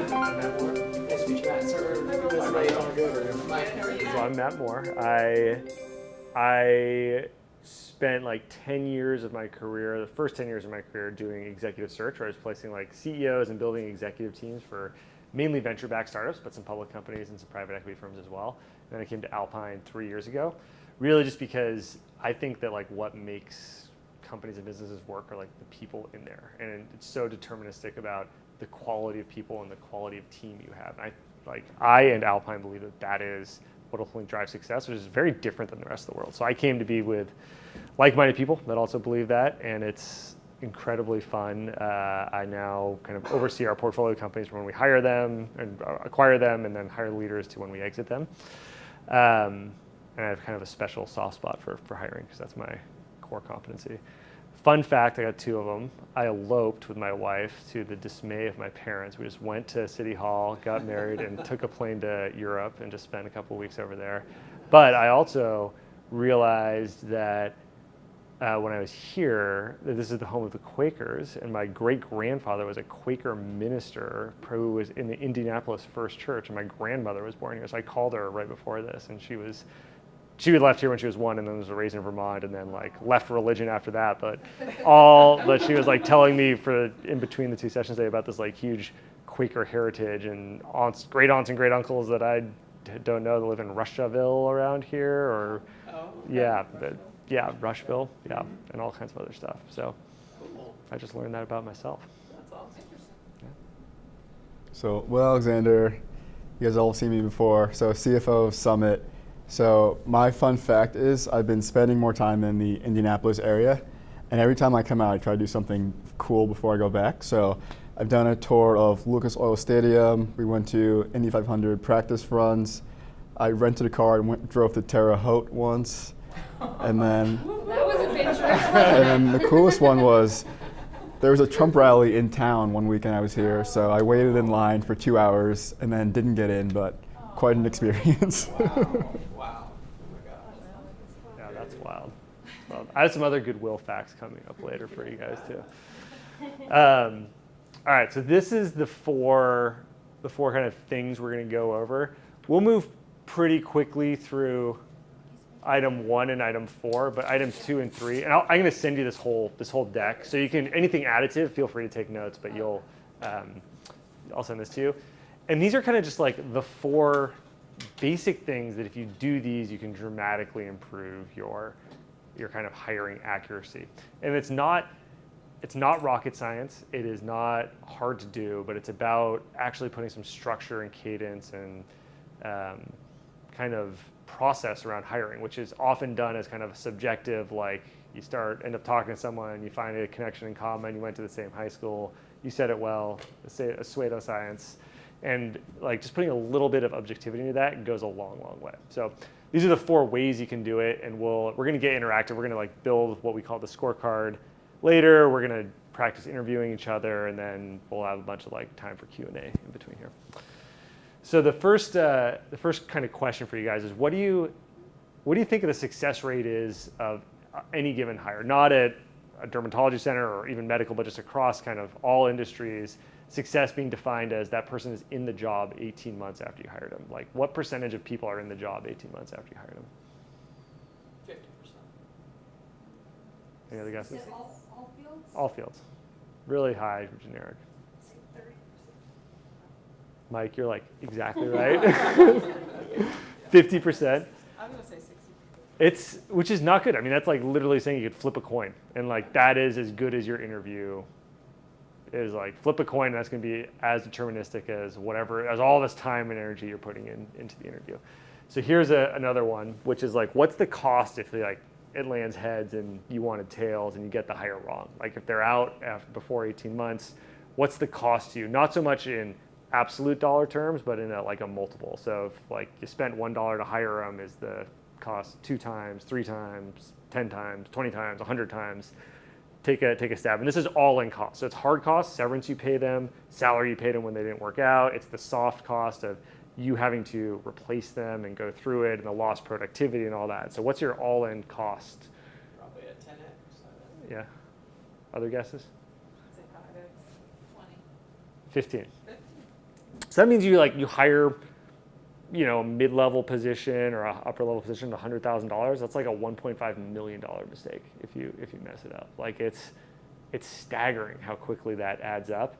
Matt Moore. Nice to meet you, Matt. Sir, So I'm Matt Moore. I spent like 10 years of my career, the first 10 years of my career, doing executive search, where I was placing like CEOs and building executive teams for mainly venture-backed startups, but some public companies and some private equity firms as well. And then I came to Alpine 3 years ago, really just because I think that like what makes companies and businesses work are like the people in there, and it's so deterministic about the quality of people and the quality of team you have. And I and Alpine believe that that is what ultimately drives success, which is very different than the rest of the world. So I came to be with like-minded people that also believe that, and it's incredibly fun. I now kind of oversee our portfolio companies from when we hire them and acquire them, and then hire leaders to when we exit them. And I have kind of a special soft spot for hiring, because that's my core competency. Fun fact, I got two of them. I eloped with my wife to the dismay of my parents. We just went to City Hall, got married, and took a plane to Europe and just spent a couple of weeks over there. But I also realized that when I was here, that this is the home of the Quakers, and my great-grandfather was a Quaker minister who was in the Indianapolis First Church, and my grandmother was born here. So I called her right before this, and she had left here when she was 1, and then was raised in Vermont, and then like left religion after that. But she was like telling me in between the two sessions today about this like huge Quaker heritage, and great aunts and great uncles that I don't know that live in Rushville around here, or Rushville, and all kinds of other stuff. So Cool. I just learned that about myself. That's awesome. Yeah. So Will Alexander, you guys all seen me before. So CFO of Summit. So my fun fact is I've been spending more time in the Indianapolis area, and every time I come out I try to do something cool before I go back. So I've done a tour of Lucas Oil Stadium. We went to Indy 500 practice runs. I rented a car and drove to Terre Haute once. And then that was adventurous. and then the coolest one was there was a Trump rally in town one weekend I was here, so I waited in line for 2 hours and then didn't get in, but quite an experience. Wow. Oh my gosh. Yeah, that's wild. Well, I have some other good Will facts coming up later for you guys too. All right, so this is the four kind of things we're going to go over. We'll move pretty quickly through item 1 and item 4, but items 2 and 3, and I'm going to send you this whole deck, so you can anything additive, feel free to take notes, but I'll send this to you. And these are kind of just like the 4 basic things that if you do these, you can dramatically improve your kind of hiring accuracy. And it's not rocket science. It is not hard to do, but it's about actually putting some structure and cadence and kind of process around hiring, which is often done as kind of a subjective, like you end up talking to someone, you find a connection in common, you went to the same high school, you said it well, a pseudoscience. And like just putting a little bit of objectivity into that goes a long, long way. So these are the 4 ways you can do it, and we're going to get interactive. We're going to like build what we call the scorecard later. We're going to practice interviewing each other, and then we'll have a bunch of like time for Q&A in between here. So the first kind of question for you guys is what do you think of the success rate is of any given hire? Not at a dermatology center or even medical, but just across kind of all industries. Success being defined as that person is in the job 18 months after you hired them. Like what percentage of people are in the job 18 months after you hired them? 50%. Any other guesses? All fields? All fields. Really high, generic. Say 30%. Mike, you're like exactly right. 50%. I'm going to say 60%. Which is not good. I mean, that's like literally saying you could flip a coin, and like that is as good as your interview is. Like flip a coin, and that's going to be as deterministic as all this time and energy you're putting into the interview. So here's another one, which is like, what's the cost if it lands heads and you wanted tails and you get the hire wrong? Like if they're out before 18 months, what's the cost to you? Not so much in absolute dollar terms, but in a multiple. So if like you spent $1 to hire them, is the cost 2 times, 3 times, 10 times, 20 times, 100 times? Take a stab. And this is all in cost. So it's hard cost, severance you pay them, salary you paid them when they didn't work out. It's the soft cost of you having to replace them and go through it, and the lost productivity and all that. So what's your all-in cost? Probably a 10x. Yeah. Other guesses? Say 5x. 20. 15. So that means you hire, a mid-level position or a upper-level position, $100,000. That's like a $1.5 million mistake if you mess it up. Like it's staggering how quickly that adds up,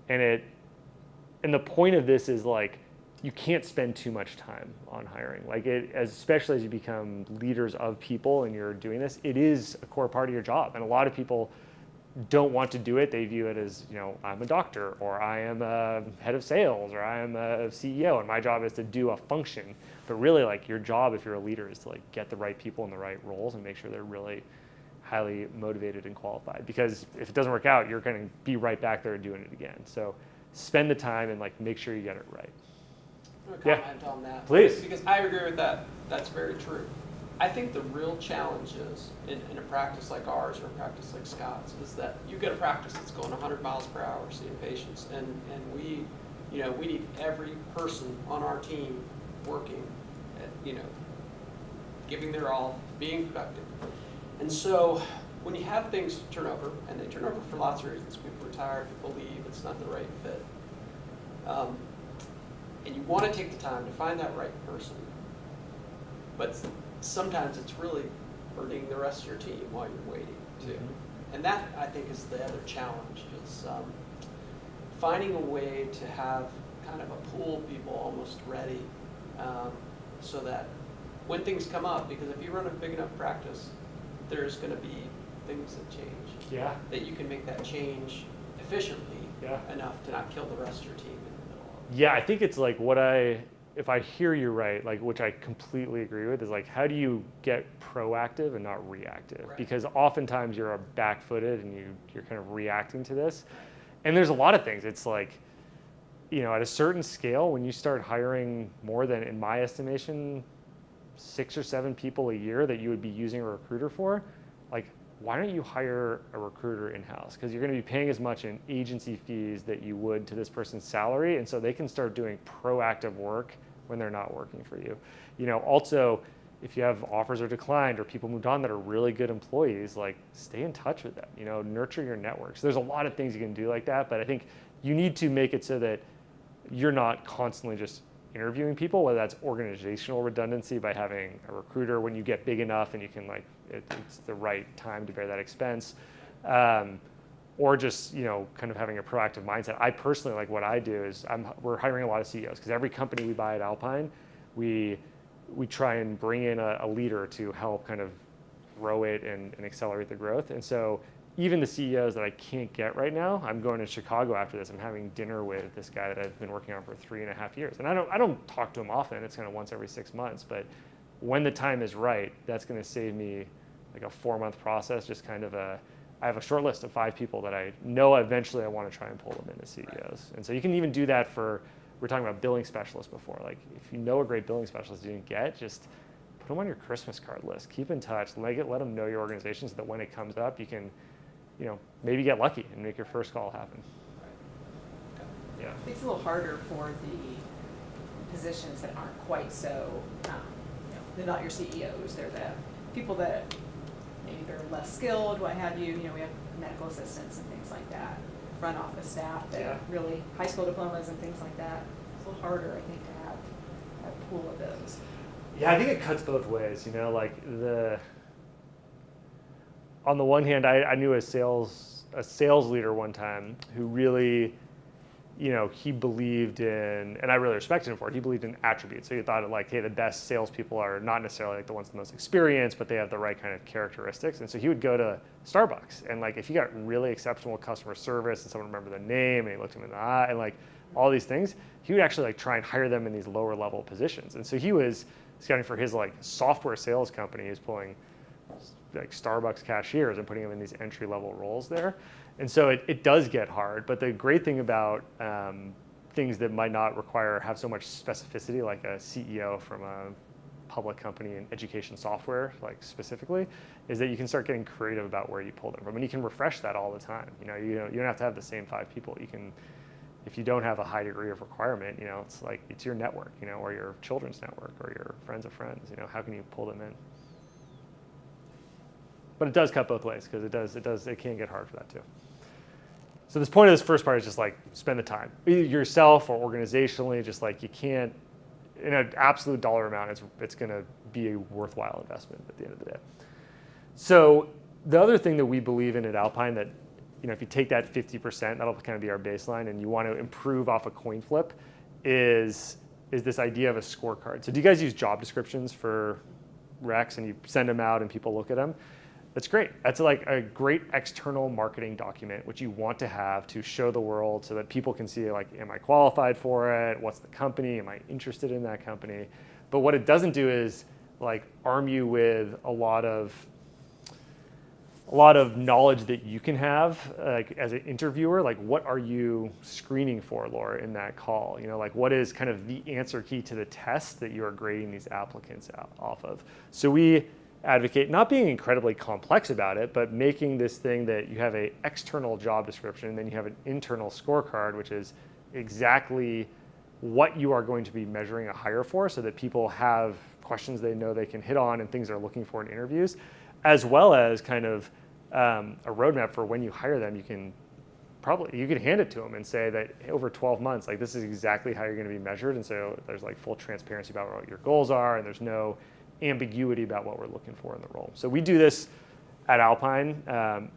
and the point of this is like you can't spend too much time on hiring. Like especially as you become leaders of people and you're doing this, it is a core part of your job. And a lot of people don't want to do it. They view it as, I'm a doctor, or I am a head of sales, or I am a CEO, and my job is to do a function. But really, like your job, if you're a leader, is to like get the right people in the right roles and make sure they're really highly motivated and qualified. Because if it doesn't work out, you're going to be right back there doing it again. So spend the time and like make sure you get it right. I'm going to comment on that. Please. Because I agree with that. That's very true. I think the real challenge is, in a practice like ours or a practice like Scott's, is that you get a practice that's going 100 miles per hour seeing patients, and we need every person on our team working at, giving their all, being productive. And so when you have things turn over, and they turn over for lots of reasons, people retire, people leave, it's not the right fit, and you want to take the time to find that right person, but sometimes it's really burning the rest of your team while you're waiting too. Mm-hmm. And that, I think, is the other challenge, is finding a way to have kind of a pool of people almost ready, so that when things come up, because if you run a big enough practice, there's going to be things that change. Yeah. That you can make that change efficiently enough to not kill the rest of your team in the middle of it. Yeah, I think it's like if I hear you right, like which I completely agree with, is like how do you get proactive and not reactive? Right. Because oftentimes you're back-footed and you're kind of reacting to this. And there's a lot of things. It's like, at a certain scale, when you start hiring more than, in my estimation, 6 or 7 people a year that you would be using a recruiter for, like, why don't you hire a recruiter in-house? Because you're going to be paying as much in agency fees that you would to this person's salary, and so they can start doing proactive work when they're not working for you. Also, if you have offers are declined or people moved on that are really good employees, like stay in touch with them, nurture your networks. There's a lot of things you can do like that, but I think you need to make it so that you're not constantly just interviewing people, whether that's organizational redundancy by having a recruiter when you get big enough and you can it's the right time to bear that expense, or just kind of having a proactive mindset. I personally, like what I do is we're hiring a lot of CEOs because every company we buy at Alpine, we try and bring in a leader to help kind of grow it and accelerate the growth. And so even the CEOs that I can't get right now, I'm going to Chicago after this. I'm having dinner with this guy that I've been working on for 3.5 years. And I don't talk to him often. It's kind of once every 6 months. But when the time is right, that's going to save me like a 4-month process. Just kind of I have a short list of 5 people that I know eventually I want to try and pull them into CEOs. Right. And so you can even do that for, we're talking about billing specialists before. Like if you know a great billing specialist you didn't get, just put them on your Christmas card list. Keep in touch. Let them know your organization so that when it comes up, you can maybe get lucky and make your first call happen. Right. Okay. Yeah. I think it's a little harder for the positions that aren't quite so, they're not your CEOs. They're the people that maybe they're less skilled, what have you. We have medical assistants and things like that, front office staff that are really high school diplomas and things like that. It's a little harder, I think, to have a pool of those. Yeah, I think it cuts both ways. On the one hand, I knew a sales leader one time who really, he believed in, and I really respected him for it, he believed in attributes. So he thought hey, the best salespeople are not necessarily like the ones with the most experience, but they have the right kind of characteristics. And so he would go to Starbucks, and if he got really exceptional customer service and someone remembered the name and he looked him in the eye and all these things, he would actually try and hire them in these lower level positions. And so he was scouting for his software sales company. He was pulling Starbucks cashiers and putting them in these entry-level roles there. And so it does get hard, but the great thing about things that might not have so much specificity, like a CEO from a public company in education software, specifically, is that you can start getting creative about where you pull them from, and you can refresh that all the time. You don't have to have the same 5 people. You can, if you don't have a high degree of requirement, it's your network, or your children's network, or your friends of friends. How can you pull them in? But it does cut both ways because it can get hard for that too. So So this point of this first part is just like spend the time, either yourself or organizationally. Just like you can't, in an absolute dollar amount, it's going to be a worthwhile investment at the end of the day. So the other thing that we believe in at Alpine that, if you take that 50%, that'll kind of be our baseline, and you want to improve off a coin flip, is this idea of a scorecard. So do you guys use job descriptions for recs and you send them out and people look at them? That's great. That's like a great external marketing document, which you want to have to show the world so that people can see, like, am I qualified for it? What's the company? Am I interested in that company? But what it doesn't do is like arm you with a lot of knowledge that you can have, like as an interviewer. Like, what are you screening for, Laura, in that call? Like, what is kind of the answer key to the test that you are grading these applicants off of? So we advocate not being incredibly complex about it, but making this thing that you have an external job description, and then you have an internal scorecard, which is exactly what you are going to be measuring a hire for, so that people have questions they know they can hit on and things they're looking for in interviews, as well as kind of a roadmap for when you hire them. You can hand it to them and say that over 12 months, like, this is exactly how you're going to be measured. And so there's like full transparency about what your goals are, and there's no ambiguity about what we're looking for in the role. So we do this at Alpine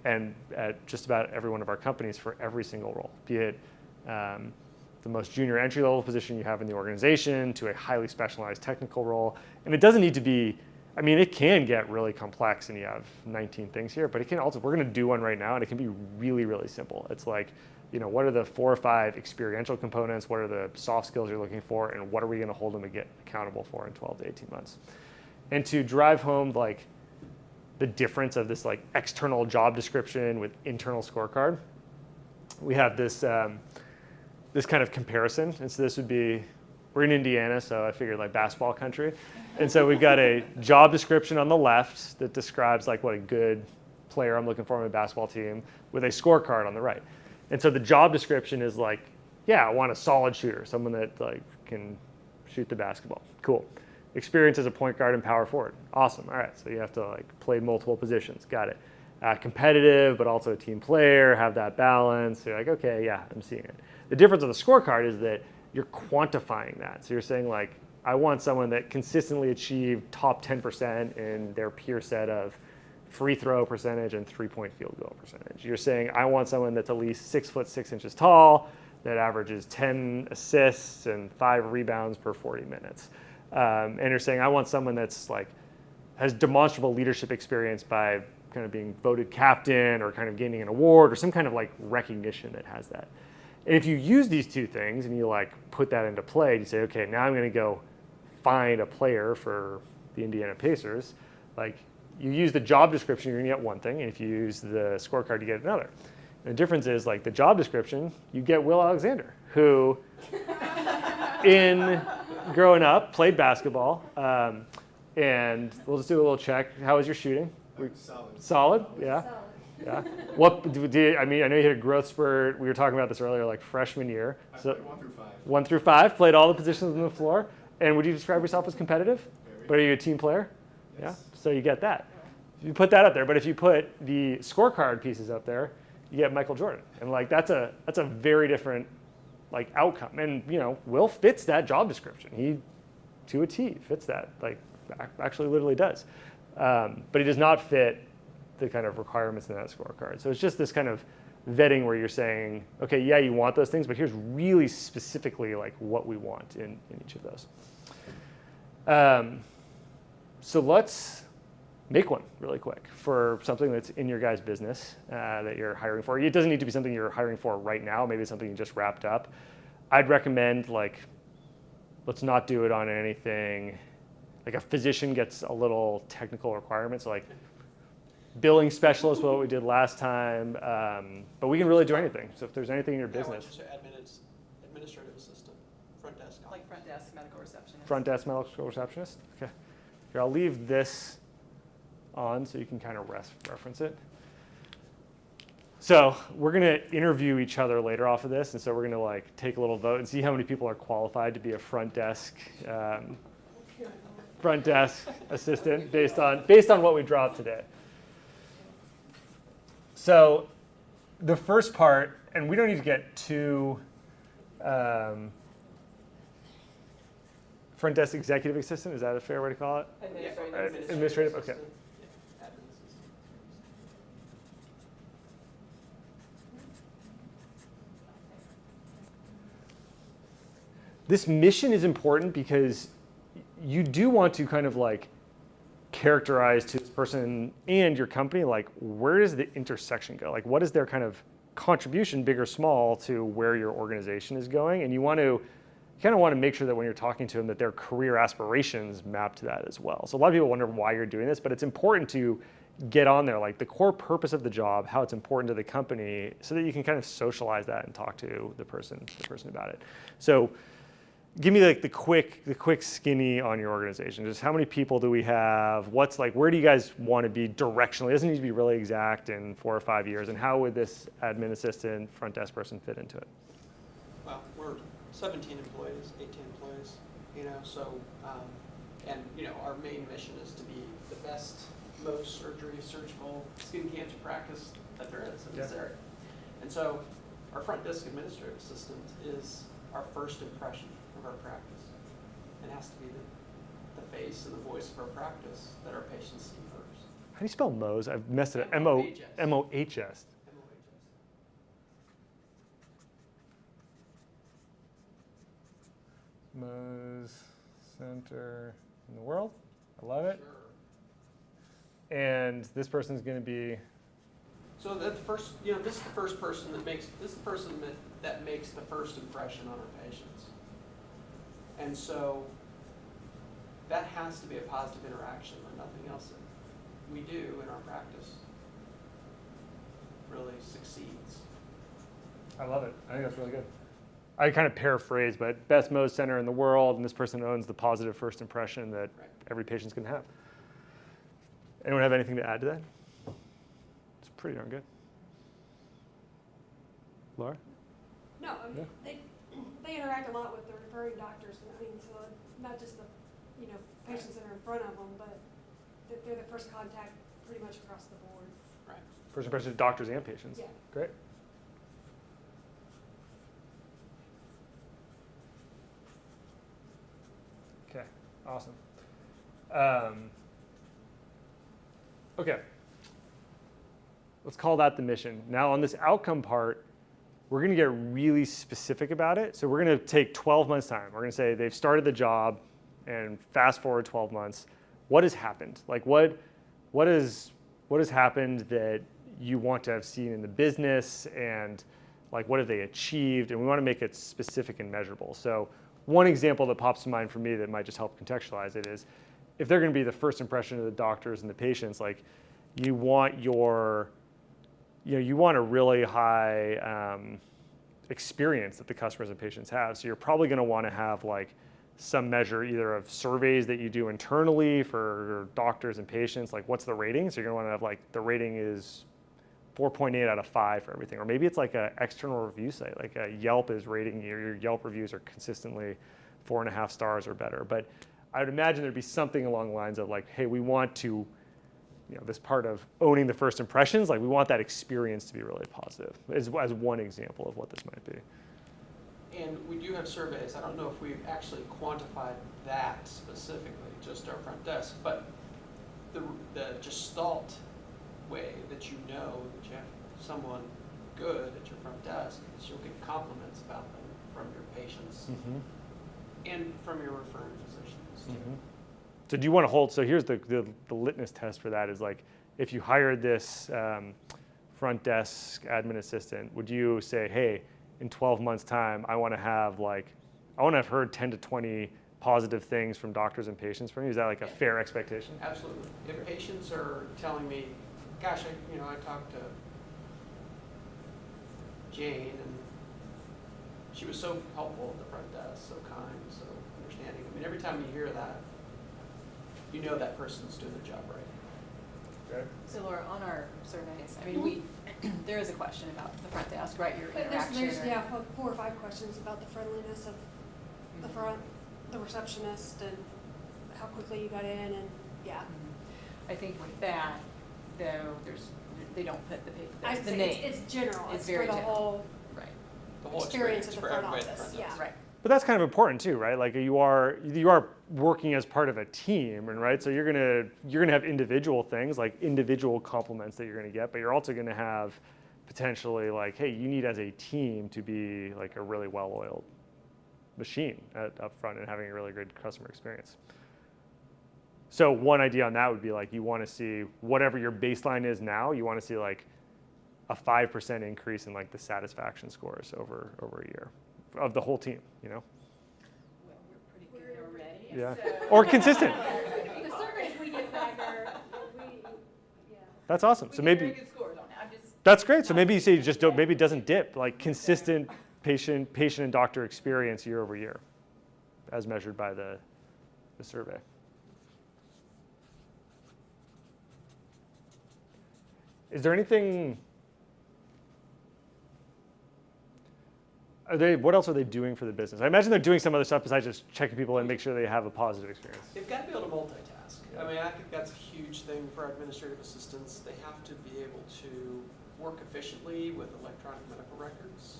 and at just about every one of our companies for every single role, be it the most junior entry-level position you have in the organization to a highly specialized technical role. And it doesn't need to be, it can get really complex and you have 19 things here, but it can also, we're going to do one right now, and it can be really, really simple. It's like, what are the 4 or 5 experiential components? What are the soft skills you're looking for? And what are we going to hold them accountable for in 12 to 18 months? And to drive home like the difference of this like external job description with internal scorecard, we have this this kind of comparison. And so this would be, we're in Indiana, so I figured like basketball country. And so we've got a job description on the left that describes like what a good player I'm looking for on my basketball team, with a scorecard on the right. And so the job description is like, yeah, I want a solid shooter, someone that like can shoot the basketball. Cool. Experience as a point guard and power forward. Awesome. All right. So you have to like play multiple positions. Got it. Competitive, but also a team player, have that balance. So you're like, okay, yeah, I'm seeing it. The difference of the scorecard is that you're quantifying that. So you're saying like, I want someone that consistently achieved top 10% in their peer set of free throw percentage and 3-point field goal percentage. You're saying, I want someone that's at least 6'6" tall, that averages 10 assists and 5 rebounds per 40 minutes. And you're saying, I want someone that's like, has demonstrable leadership experience by kind of being voted captain or kind of gaining an award or some kind of like recognition that has that. And if you use these two things and you like put that into play, you say, okay, now I'm going to go find a player for the Indiana Pacers. Like, you use the job description, you're going to get one thing, and if you use the scorecard, you get another. And the difference is, like, the job description, you get Will Alexander, who in growing up played basketball, and we'll just do a little check. How was your shooting? Solid, yeah. Solid. Yeah. What did I know you hit a growth spurt. We were talking about this earlier, like freshman year. So 1 through 5. 1 through 5, played all the positions on the floor. And would you describe yourself as competitive? But are you a team player? Yes. Yeah. So you get that. You put that up there, but if you put the scorecard pieces up there, you get Michael Jordan. And like that's a very different like outcome. And Will fits that job description. He to a T fits that. Like actually literally does. But he does not fit the kind of requirements in that scorecard. So it's just this kind of vetting where you're saying, okay, yeah, you want those things, but here's really specifically like what we want in each of those. So let's make one really quick for something that's in your guys' business that you're hiring for. It doesn't need to be something you're hiring for right now. Maybe it's something you just wrapped up. I'd recommend let's not do it on anything. Like a physician gets a little technical requirements, like billing specialist, what we did last time, but we can really do anything. So if there's anything in your business. Administrative assistant, front desk. Like front desk, medical receptionist. Front desk, medical receptionist? Okay. Here, I'll leave this on so you can kind of reference it. So we're going to interview each other later off of this, and so we're going to take a little vote and see how many people are qualified to be a front desk assistant based on what we dropped today. So the first part, and we don't need to get too front desk executive assistant, is that a fair way to call it? Administrative, okay. Yeah, admin assistant. This mission is important because you do want to kind of like characterize to this person and your company, like where does the intersection go? Like what is their kind of contribution, big or small, to where your organization is going? And you kind of want to make sure that when you're talking to them that their career aspirations map to that as well. So a lot of people wonder why you're doing this, but it's important to get on there, like the core purpose of the job, how it's important to the company, so that you can kind of socialize that and talk to the person about it. So give me like the quick skinny on your organization. Just how many people do we have? What's like, where do you guys want to be directionally? It doesn't need to be really exact in 4 or 5 years. And how would this admin assistant, front desk person fit into it? Well, we're 17 employees, 18 employees, so, and, our main mission is to be the best Mohs surgical skin cancer practice that there is in this area. And so our front desk administrative assistant is our first impression of our practice. It has to be the face and the voice of our practice that our patients see first. How do you spell Mohs? I've messed it up. M-O-H-S. M-O-H-S. Mohs Center in the world. I love it. Sure. And this person's going to be. So that the first, this is the first person that makes that makes the first impression on our patients. And so that has to be a positive interaction, or nothing else that we do in our practice really succeeds. I love it. I think that's really good. I kind of paraphrase, but best Mohs center in the world, and this person owns the positive first impression that every patient's going to have. Anyone have anything to add to that? It's pretty darn good. Laura? No, they interact a lot with the referring doctors. I mean, so not just the patients that are in front of them, but they're the first contact pretty much across the board. Right. First impression of doctors and patients. Yeah. Great. Okay, awesome. Okay, let's call that the mission. Now on this outcome part, we're going to get really specific about it. So we're going to take 12 months time. We're going to say they've started the job and fast forward 12 months. What has happened? Like what has happened that you want to have seen in the business, and like what have they achieved? And we want to make it specific and measurable. So one example that pops to mind for me that might just help contextualize it is if they're going to be the first impression of the doctors and the patients, like you want a really high experience that the customers and patients have. So you're probably going to want to have like some measure either of surveys that you do internally for doctors and patients, like what's the rating? So you're going to want to have like the rating is 4.8 out of 5 for everything. Or maybe it's like an external review site, like a Yelp is rating you. Your Yelp reviews are consistently 4.5 stars or better. But I would imagine there'd be something along the lines of like, hey, we want to, this part of owning the first impressions, like we want that experience to be really positive, as one example of what this might be. And we do have surveys. I don't know if we've actually quantified that specifically, just our front desk, but the gestalt way that you know that you have someone good at your front desk is you'll get compliments about them from your patients and from your referring physicians too. So do you want to hold, so here's the litmus test for that is like, if you hired this front desk admin assistant, would you say, hey, in 12 months time, I want to have heard 10 to 20 positive things from doctors and patients from you? Is that like a fair expectation? Absolutely. If patients are telling me, gosh, I talked to Jane and she was so helpful at the front desk, so kind, so understanding. I mean, every time you hear that, you know that person's doing their job right. Okay. So Laura, on our surveys, I mean, there is a question about the front desk, right? Your interaction. There's 4 or 5 questions about the friendliness of the front, the receptionist, and how quickly you got in, and I think with that, though, there's they don't put I the say name. it's general, It's it's very for the general. whole Right, The whole experience experience at the for front everybody at the office, front desk. yeah. right. But that's kind of important too, right? Like you are working as part of a team, and right, so you're gonna have individual things like individual compliments that you're gonna get, but you're also gonna have potentially like, hey, you need as a team to be like a really well-oiled machine up front and having a really good customer experience. So one idea on that would be like you want to see whatever your baseline is now, you want to see like a 5% increase in like the satisfaction scores over a year of the whole team, you know? Well, we're pretty good already. Yeah. So- Or consistent. The surveys we get back are, yeah. That's awesome. We So get maybe very good scores on it. I'm just. that's great. So maybe you say just don't, maybe it doesn't dip, like consistent patient and doctor experience year over year as measured by the survey. Is there anything, what else are they doing for the business? I imagine they're doing some other stuff besides just checking people in and make sure they have a positive experience. They've got to be able to multitask. I mean, I think that's a huge thing for administrative assistants. They have to be able to work efficiently with electronic medical records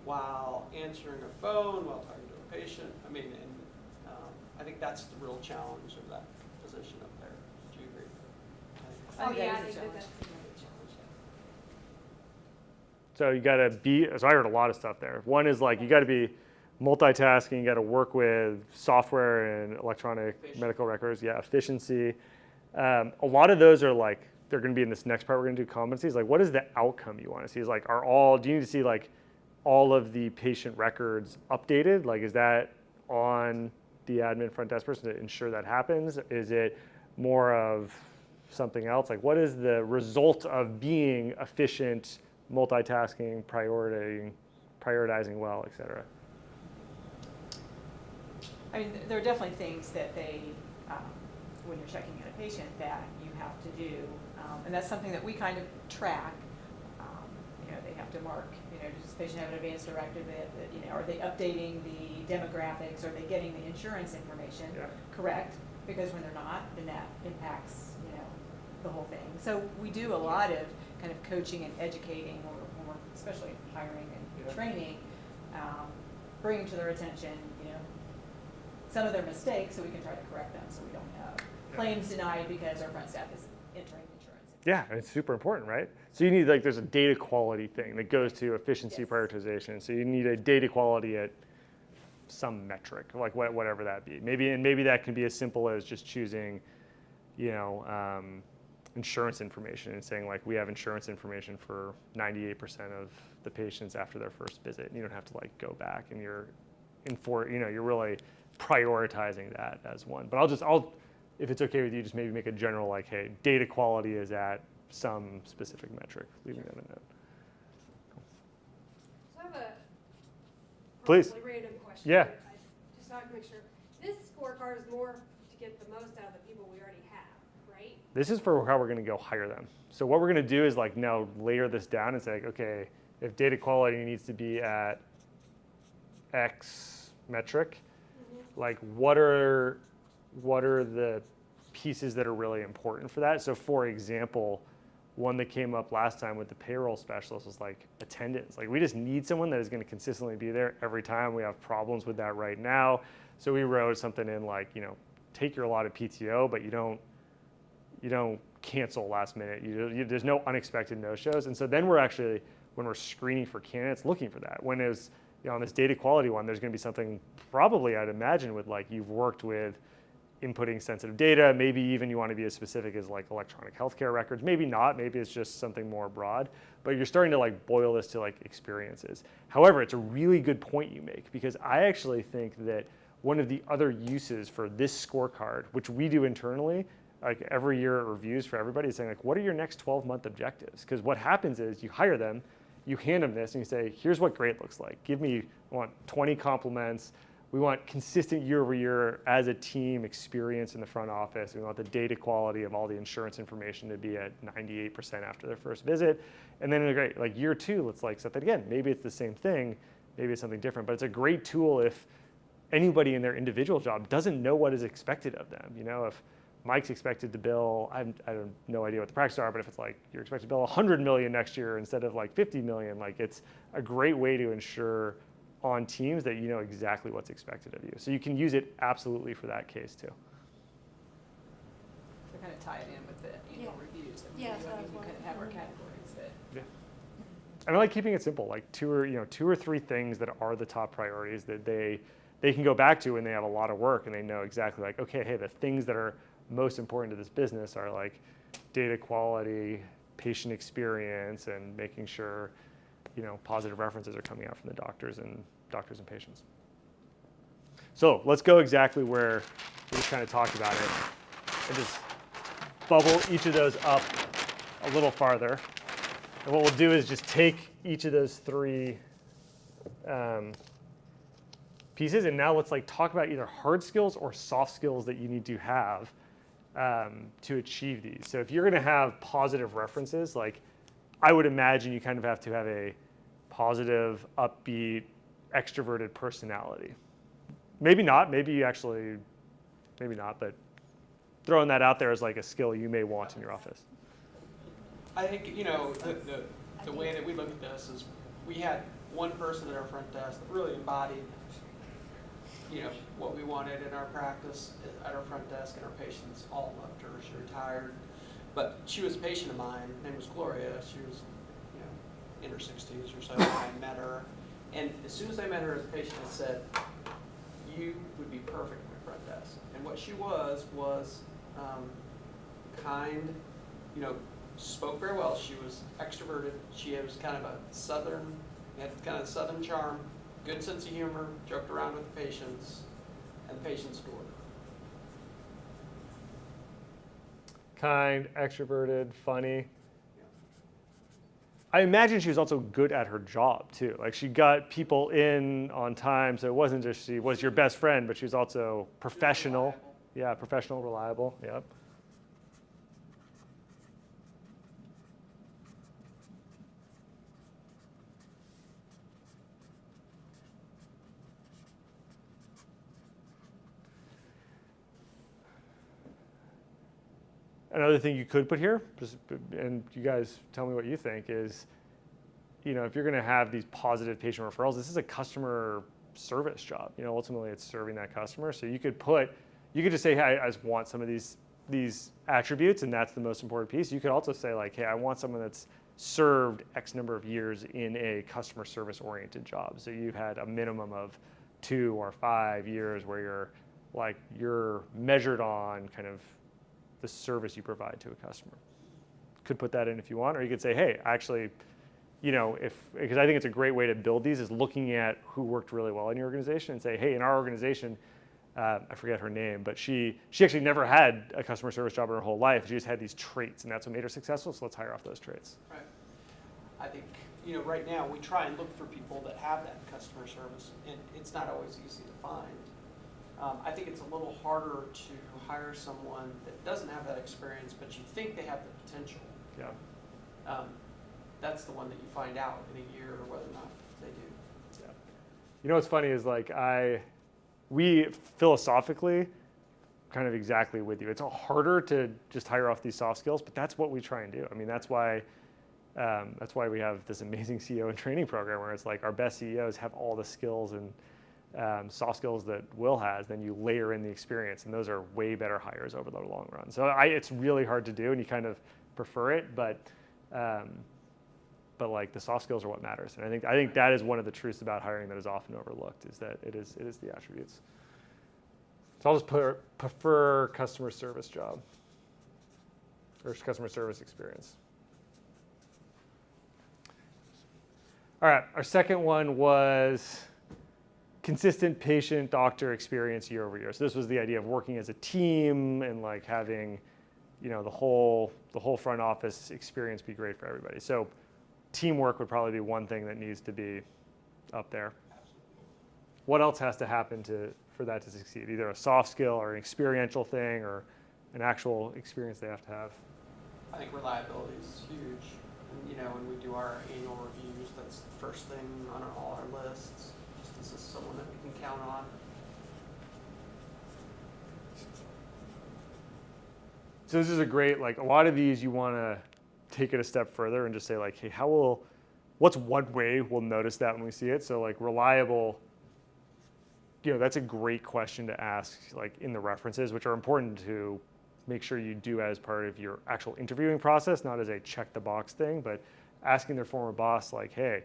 while answering a phone, while talking to a patient. I mean, and I think that's the real challenge of that position up there. Do you agree? I think Oh, yeah, that I is a think challenge. that's a great challenge. So you got to be, so I heard a lot of stuff there. One is like, you got to be multitasking, you got to work with software and electronic medical records. Yeah, efficiency. A lot of those are like, they're going to be in this next part. We're going to do competencies. Like, what is the outcome you want to see? Is like, do you need to see like all of the patient records updated? Like, is that on the admin front desk person to ensure that happens? Is it more of something else? Like, what is the result of being efficient, multitasking, prioritizing well, et cetera? I mean, there are definitely things that they, when you're checking in a patient, that you have to do. And that's something that we kind of track. You know, they have to mark, does the patient have an advance directive that, are they updating the demographics? Are they getting the insurance information correct? Because when they're not, then that impacts, the whole thing. So we do a lot of kind of coaching and educating, when we're especially hiring and training, bringing to their attention, some of their mistakes, so we can try to correct them, so we don't have claims denied because our front staff is entering insurance. Yeah, it's super important, right? So you need, like, there's a data quality thing that goes to efficiency prioritization. So you need a data quality at some metric, like whatever that be. Maybe that can be as simple as just choosing, insurance information and saying, like, we have insurance information for 98% of the patients after their first visit. And you don't have to like go back, and you're really prioritizing that as one. But I'll, if it's okay with you, just maybe make a general, like, hey, data quality is at some specific metric, leaving that in note. So I have a Please. probably random question. Yeah. Just so I can make sure. This scorecard is more to get the most out of the people we already have, right? This is for how we're going to go hire them. So what we're going to do is like now layer this down and say, like, okay, if data quality needs to be at X metric, like what are the pieces that are really important for that? So for example, one that came up last time with the payroll specialist was like attendance. Like, we just need someone that is going to consistently be there every time. We have problems with that right now. So we wrote something in like, take your allotted PTO, but you don't cancel last minute. There's no unexpected no-shows. And so then we're actually, when we're screening for candidates, looking for that. When it's, on this data quality one, there's going to be something probably, I'd imagine, with like you've worked with inputting sensitive data. Maybe even you want to be as specific as like electronic healthcare records. Maybe not. Maybe it's just something more broad. But you're starting to like boil this to like experiences. However, it's a really good point you make, because I actually think that one of the other uses for this scorecard, which we do internally, like every year it reviews for everybody, is saying like, what are your next 12-month objectives? Because what happens is you hire them, you hand them this, and you say, here's what great looks like. I want 20 compliments. We want consistent year over year as a team experience in the front office. We want the data quality of all the insurance information to be at 98% after their first visit. And then great, like year two, let's like set that again. Maybe it's the same thing, maybe it's something different, but it's a great tool if anybody in their individual job doesn't know what is expected of them. If Mike's expected to bill, I have no idea what the practices are, but if it's like you're expected to bill 100 million next year instead of like 50 million, like it's a great way to ensure on teams that you know exactly what's expected of you. So you can use it absolutely for that case too. To kind of tie it in with the annual reviews that we Yeah, do. so I mean, that's we what- kind of have our categories that. Yeah. And I like keeping it simple, like two or three things that are the top priorities that they can go back to when they have a lot of work and they know exactly like, okay, hey, the things that are most important to this business are like data quality, patient experience, and making sure, positive references are coming out from the doctors and patients. So let's go exactly where we just kind of talked about it and just bubble each of those up a little farther. And what we'll do is just take each of those three pieces, and now let's like talk about either hard skills or soft skills that you need to have to achieve these. So if you're going to have positive references, like I would imagine you kind of have to have a positive, upbeat, extroverted personality. Maybe not. Maybe not. But throwing that out there as like a skill you may want in your office. I think, the way that we look at this is we had one person at our front desk that really embodied, what we wanted in our practice at our front desk, and our patients all loved her. She retired, but she was a patient of mine. Her name was Gloria. She was, in her 60s or so when I met her. And as soon as I met her as a patient, I said, you would be perfect at my front desk. And what she was kind, spoke very well. She was extroverted. She was kind of had kind of southern charm, good sense of humor, joked around with the patients, and the patients adored her. Kind, extroverted, funny. I imagine she was also good at her job too. Like she got people in on time, so it wasn't just she was your best friend, but she was also professional. Reliable. Yeah, professional, reliable. Yep. Another thing you could put here, and you guys tell me what you think, is, if you're going to have these positive patient referrals, this is a customer service job. Ultimately it's serving that customer. So you could just say, hey, I just want some of these attributes, and that's the most important piece. You could also say like, hey, I want someone that's served X number of years in a customer service oriented job. So you've had a minimum of 2 or 5 years where you're measured on kind of the service you provide to a customer. Could put that in if you want, or you could say, hey, actually, because I think it's a great way to build these is looking at who worked really well in your organization and say, hey, in our organization, I forget her name, but she actually never had a customer service job in her whole life. She just had these traits, and that's what made her successful, so let's hire off those traits. Right. I think, right now we try and look for people that have that customer service, and it's not always easy to find. I think it's a little harder to hire someone that doesn't have that experience, but you think they have the potential. Yeah. That's the one that you find out in a year or whether or not they do. Yeah. What's funny is we philosophically kind of exactly with you. It's harder to just hire off these soft skills, but that's what we try and do. I mean, that's why we have this amazing CEO and training program where it's like our best CEOs have all the skills and soft skills that Will has, then you layer in the experience, and those are way better hires over the long run. So it's really hard to do, and you kind of prefer it, but like the soft skills are what matters. And I think that is one of the truths about hiring that is often overlooked, is that it is the attributes. So I'll just prefer customer service job or customer service experience. All right, our second one was consistent patient-doctor experience year over year. So this was the idea of working as a team and like having, the whole front office experience be great for everybody. So teamwork would probably be one thing that needs to be up there. What else has to happen for that to succeed? Either a soft skill or an experiential thing or an actual experience they have to have. I think reliability is huge. And, when we do our annual reviews, that's the first thing on all our lists. Just this is someone that we can count on. So this is a great, like a lot of these you want to take it a step further and just say like, hey, what's one way we'll notice that when we see it? So like reliable, that's a great question to ask like in the references, which are important to make sure you do as part of your actual interviewing process, not as a check the box thing, but asking their former boss like, hey,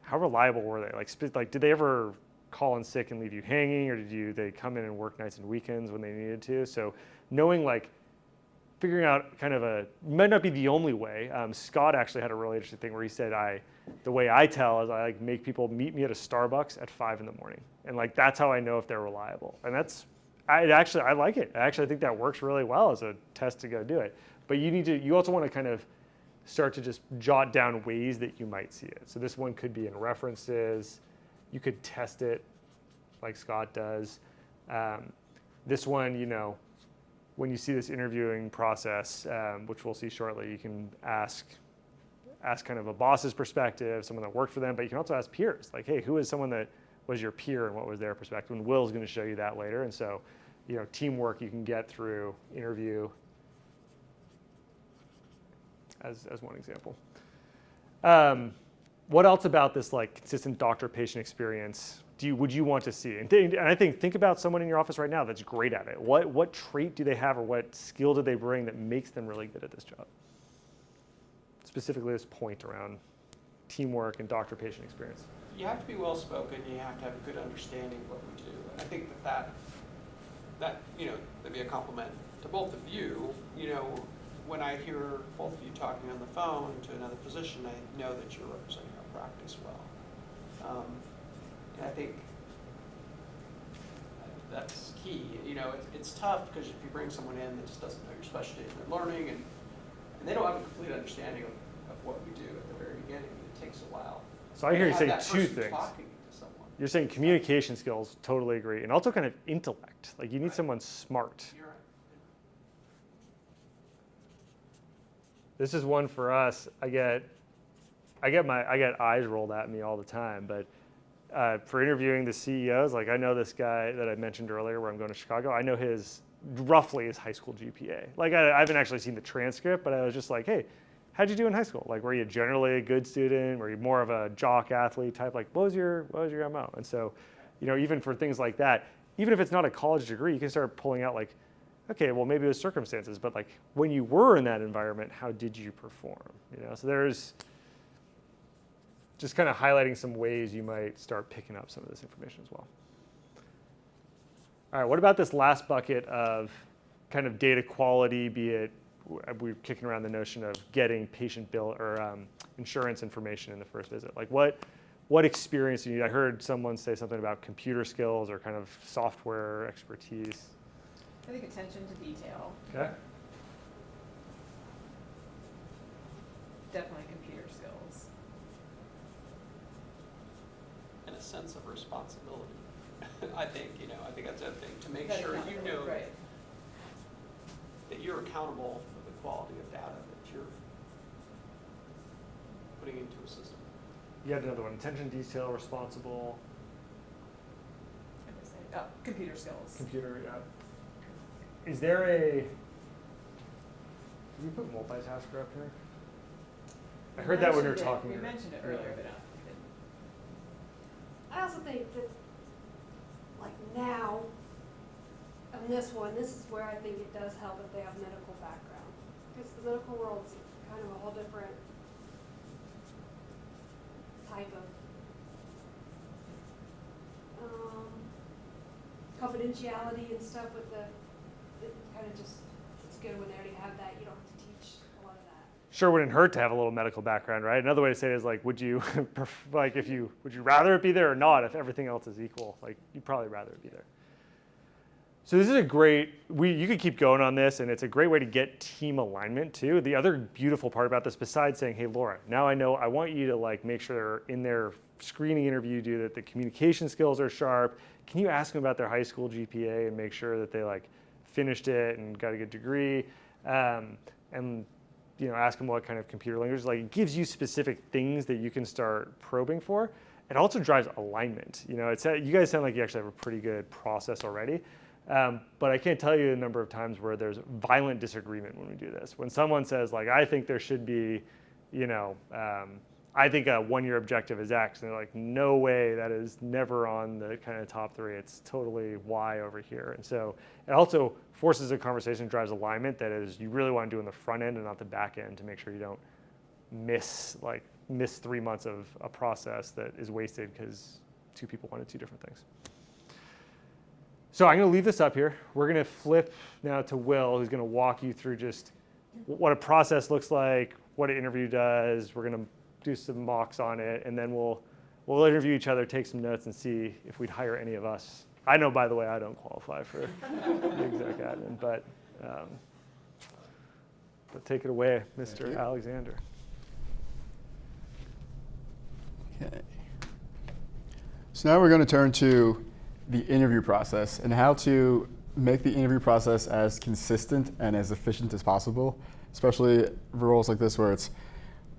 how reliable were they? Like did they ever call in sick and leave you hanging, or they come in and work nights and weekends when they needed to? So knowing like, figuring out kind of might not be the only way. Scott actually had a really interesting thing where he said, the way I tell is I like make people meet me at a Starbucks at 5 a.m. And like, that's how I know if they're reliable. And I like it. I actually think that works really well as a test to go do it. But you also want to kind of start to just jot down ways that you might see it. So this one could be in references. You could test it like Scott does. This one, when you see this interviewing process, which we'll see shortly, you can ask kind of a boss's perspective, someone that worked for them, but you can also ask peers. Like, hey, who is someone that was your peer and what was their perspective? And Will's going to show you that later. And so, teamwork you can get through interview as one example. What else about this like consistent doctor-patient experience would you want to see? And I think about someone in your office right now that's great at it. What trait do they have, or what skill do they bring that makes them really good at this job? Specifically this point around teamwork and doctor-patient experience. You have to be well-spoken, you have to have a good understanding of what we do. And I think that'd be a compliment to both of you. When I hear both of you talking on the phone to another physician, I know that you're representing our practice well. And I think that's key. It's tough because if you bring someone in that just doesn't know your specialty and they're learning and they don't have a complete understanding of what we do at the very beginning, it takes a while. So I hear you say that two person things. Talking to someone. You're saying communication skills, totally agree, and also kind of intellect. Like you need someone smart. You're right. This is one for us. I get eyes rolled at me all the time, but for interviewing the CEOs, like I know this guy that I mentioned earlier where I'm going to Chicago, I know roughly his high school GPA. Like I haven't actually seen the transcript, but I was just like, hey, how'd you do in high school? Like, were you generally a good student? Were you more of a jock athlete type? Like, what was your MO? And so, even for things like that, even if it's not a college degree, you can start pulling out like, okay, well maybe it was circumstances, but like when you were in that environment, how did you perform? So there's just kind of highlighting some ways you might start picking up some of this information as well. All right, what about this last bucket of kind of data quality, be it we're kicking around the notion of getting patient bill or insurance information in the first visit. Like what experience do you need? I heard someone say something about computer skills or kind of software expertise. I think attention to detail. Okay. Definitely computer skills. And a sense of responsibility. I think that's the other thing, to make That sure you accountability, know right. that you're accountable for the quality of data that you're putting into a system. You had another one, attention detail, responsible. Computer skills. Computer, yeah. Is there can you put multitasker up here? I heard that when we were talking. We mentioned it earlier, but I also think that, like now, on this one, this is where I think it does help if they have medical background. Because the medical world's kind of a whole different type of confidentiality and stuff with it kind of just, it's good when they already have that. You don't have to teach a lot of that. Sure wouldn't hurt to have a little medical background, right? Another way to say it is like, would you rather it be there or not if everything else is equal? Like, you'd probably rather it be there. So this is a great, you could keep going on this, and it's a great way to get team alignment too. The other beautiful part about this, besides saying, hey, Laura, now I know, I want you to like make sure in their screening interview do that the communication skills are sharp. Can you ask them about their high school GPA and make sure that they like finished it and got a good degree? And ask them what kind of computer language. Like, it gives you specific things that you can start probing for. It also drives alignment. You guys sound like you actually have a pretty good process already. But I can't tell you the number of times where there's violent disagreement when we do this. When someone says, like, I think there should be, I think a 1-year objective is X, and they're like, no way, that is never on the kind of top 3. It's totally Y over here. And so it also forces a conversation, drives alignment that is you really want to do in the front end and not the back end to make sure you don't miss 3 months of a process that is wasted because 2 people wanted 2 different things. So I'm going to leave this up here. We're going to flip now to Will, who's going to walk you through just what a process looks like, what an interview does. We're going to do some mocks on it, and then we'll interview each other, take some notes, and see if we'd hire any of us. I know, by the way, I don't qualify for the exec admin, but take it away, Mr. Alexander. Okay. So now we're going to turn to the interview process and how to make the interview process as consistent and as efficient as possible, especially for roles like this where it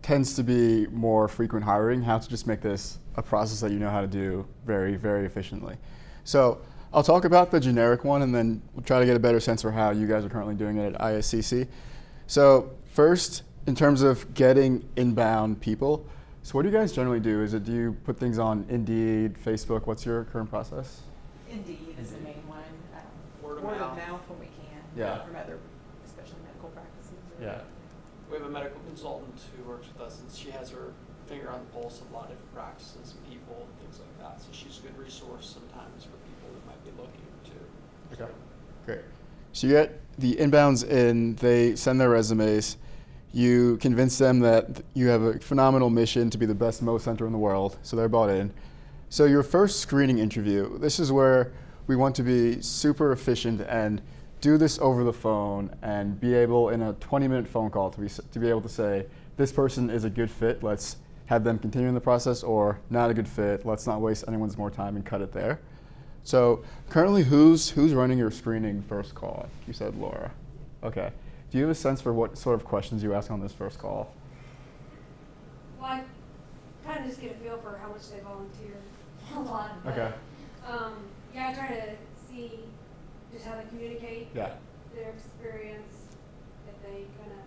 tends to be more frequent hiring, how to just make this a process that you know how to do very, very efficiently. So I'll talk about the generic one and then we'll try to get a better sense for how you guys are currently doing it at ISCC. So first, in terms of getting inbound people, so what do you guys generally do? Do you put things on Indeed, Facebook? What's your current process? Indeed is the main one. Word of Word mouth. of mouth when we can. Yeah. From other, especially medical practices. Yeah. We have a medical consultant who works with us, and she has her finger on the pulse of a lot of different practices and people and things like that. So she's a good resource sometimes for people that might be looking too. Okay, great. So you get the inbounds in, they send their resumes, you convince them that you have a phenomenal mission to be the best Mo center in the world, so they're bought in. So your first screening interview, this is where we want to be super efficient and do this over the phone and be able in a 20-minute phone call to be able to say, this person is a good fit, let's have them continue in the process, or not a good fit, let's not waste anyone's more time and cut it there. So currently who's running your screening first call? You said Laura. Okay. Do you have a sense for what sort of questions you ask on this first call? Well, I kind of just get a feel for how much they volunteer a lot. But, Okay. yeah, I try to see just how they communicate, Yeah. their experience, if they kind of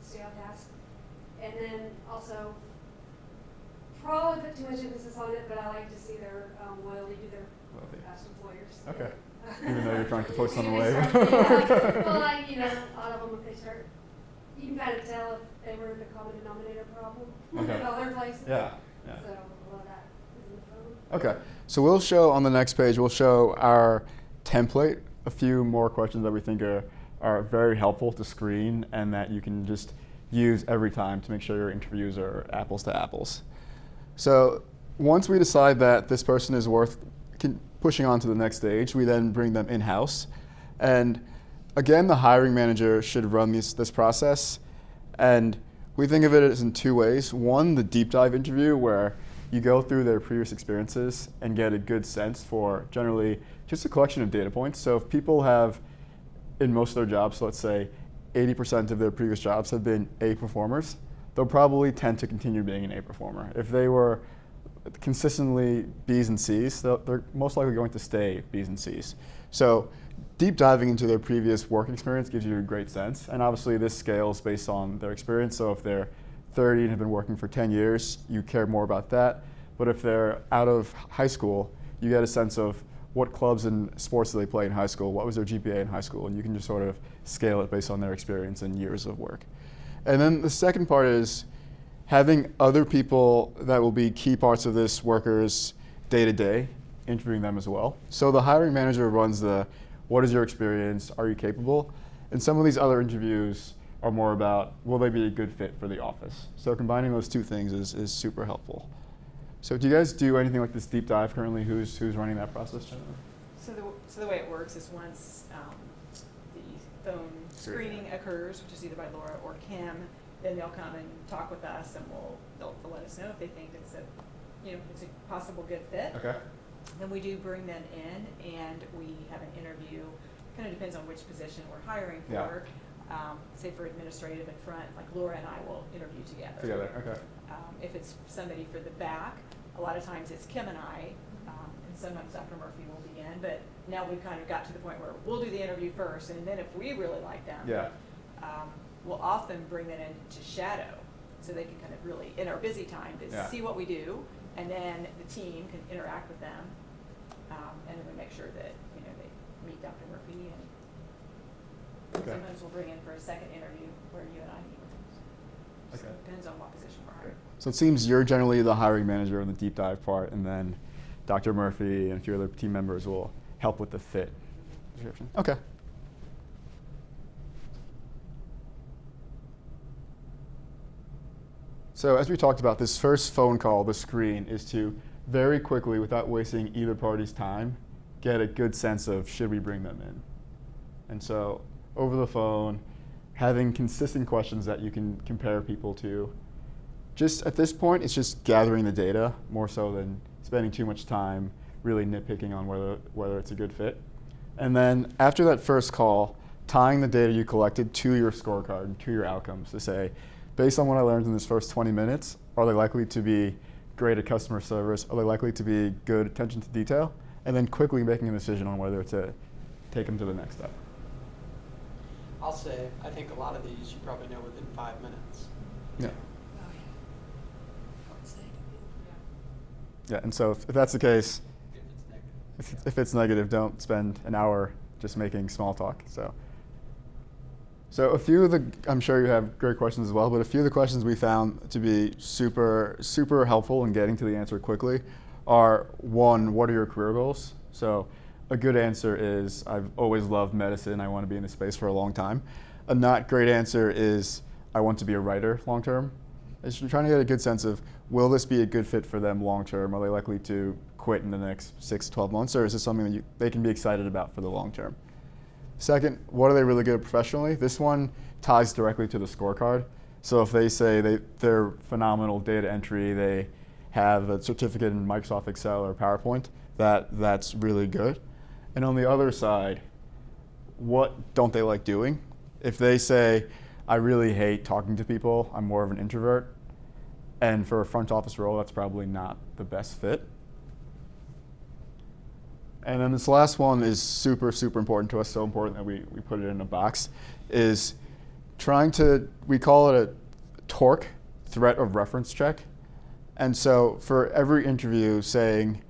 stay on task. And then also, probably put too much emphasis on it, but I like to see their loyalty to their past employers. Okay. Even though you're trying to push them Even away. if they start- yeah, well, a lot of them, if they start, you can kind of tell if they were the common denominator problem Okay. in other places. Yeah. So a lot of that is in the phone. Okay. So we'll show on the next page, we'll show our template, a few more questions that we think are very helpful to screen and that you can just use every time to make sure your interviews are apples to apples. So once we decide that this person is worth pushing on to the next stage, we then bring them in-house. And again, the hiring manager should run this process. And we think of it as in 2 ways. One, the deep dive interview where you go through their previous experiences and get a good sense for generally just a collection of data points. So if people have, in most of their jobs, so let's say 80% of their previous jobs have been A performers, they'll probably tend to continue being an A performer. If they were consistently B's and C's, they're most likely going to stay B's and C's. So deep diving into their previous work experience gives you a great sense. And obviously this scales based on their experience. So if they're 30 and have been working for 10 years, you care more about that. But if they're out of high school, you get a sense of what clubs and sports do they play in high school, what was their GPA in high school, and you can just sort of scale it based on their experience and years of work. And then the second part is having other people that will be key parts of this worker's day-to-day, interviewing them as well. So the hiring manager runs the, what is your experience, are you capable? And some of these other interviews are more about, will they be a good fit for the office? So combining those 2 things is super helpful. So do you guys do anything like this deep dive currently? Who's running that process generally? So the way it works is once the phone screening occurs, which is either by Laura or Kim, then they'll come and talk with us, and they'll let us know if they think it's a possible good fit. Okay. Then we do bring them in, and we have an interview. Kind of depends on which position we're hiring for. Yeah. Say for administrative and front, like Laura and I will interview together. Okay. If it's somebody for the back, a lot of times it's Kim and I and sometimes Dr. Murphy will begin, but now we've kind of got to the point where we'll do the interview first, and then if we really like them, we'll often bring them in to shadow, so they can kind of really, in our busy time, to see what we do, and then the team can interact with them, and then we make sure that, you know, they meet Dr. Murphy, and sometimes we'll bring in for a second interview where you and I meet with them. So it depends on what position we're hiring. So it seems you're generally the hiring manager in the deep dive part, and then Dr. Murphy and a few other team members will help with the fit description. Okay. So as we talked about, this first phone call, the screen, is to very quickly, without wasting either party's time, get a good sense of should we bring them in. And so over the phone, having consistent questions that you can compare people to. Just at this point, it's just gathering the data more so than spending too much time really nitpicking on whether it's a good fit. And then after that first call, tying the data you collected to your scorecard and to your outcomes to say, based on what I learned in this first 20 minutes, are they likely to be great at customer service? Are they likely to be good attention to detail? And then quickly making a decision on whether to take them to the next step. I'll say, I think a lot of these you probably know within 5 minutes. Yeah. Yeah, and so if that's the case, if it's negative, don't spend an hour just making small talk. So a few of the, I'm sure you have great questions as well, but a few of the questions we found to be super, super helpful in getting to the answer quickly are, one, what are your career goals? So a good answer is, I've always loved medicine, I want to be in this space for a long time. A not great answer is, I want to be a writer long term. It's trying to get a good sense of, will this be a good fit for them long term? Are they likely to quit in the next 6 to 12 months, or is this something that they can be excited about for the long term? Second, what are they really good at professionally? This one ties directly to the scorecard. So if they say they're phenomenal data entry, they have a certificate in Microsoft Excel or PowerPoint, that's really good. And on the other side, what don't they like doing? If they say, I really hate talking to people, I'm more of an introvert, and for a front office role, that's probably not the best fit. And then this last one is super, super important to us, so important that we put it in a box, is trying to, we call it a TORC, threat of reference check. And so for every interview saying,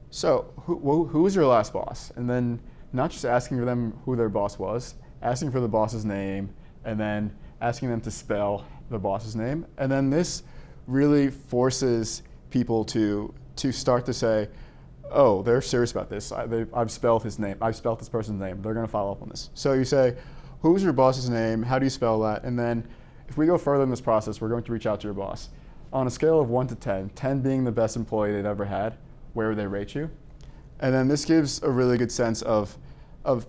so who was your last boss? And then not just asking for them who their boss was, asking for the boss's name, and then asking them to spell the boss's name. And then this really forces people to start to say, oh, they're serious about this. I've spelled his name. I've spelled this person's name. They're going to follow up on this. So you say, who's your boss's name? How do you spell that? And then if we go further in this process, we're going to reach out to your boss. On a scale of 1 to 10, 10 being the best employee they've ever had, where would they rate you? And then this gives a really good sense of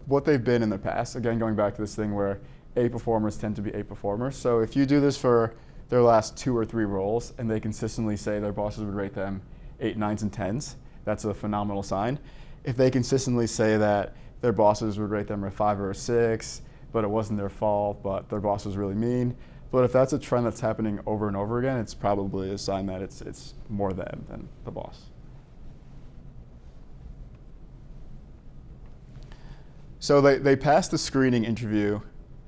what they've been in the past. Again, going back to this thing where A performers tend to be A performers. So if you do this for their last 2 or 3 roles and they consistently say their bosses would rate them 8, 9s, and 10s, that's a phenomenal sign. If they consistently say that their bosses would rate them a 5 or a 6, but it wasn't their fault, but their boss was really mean. But if that's a trend that's happening over and over again, it's probably a sign that it's more them than the boss. So they passed the screening interview,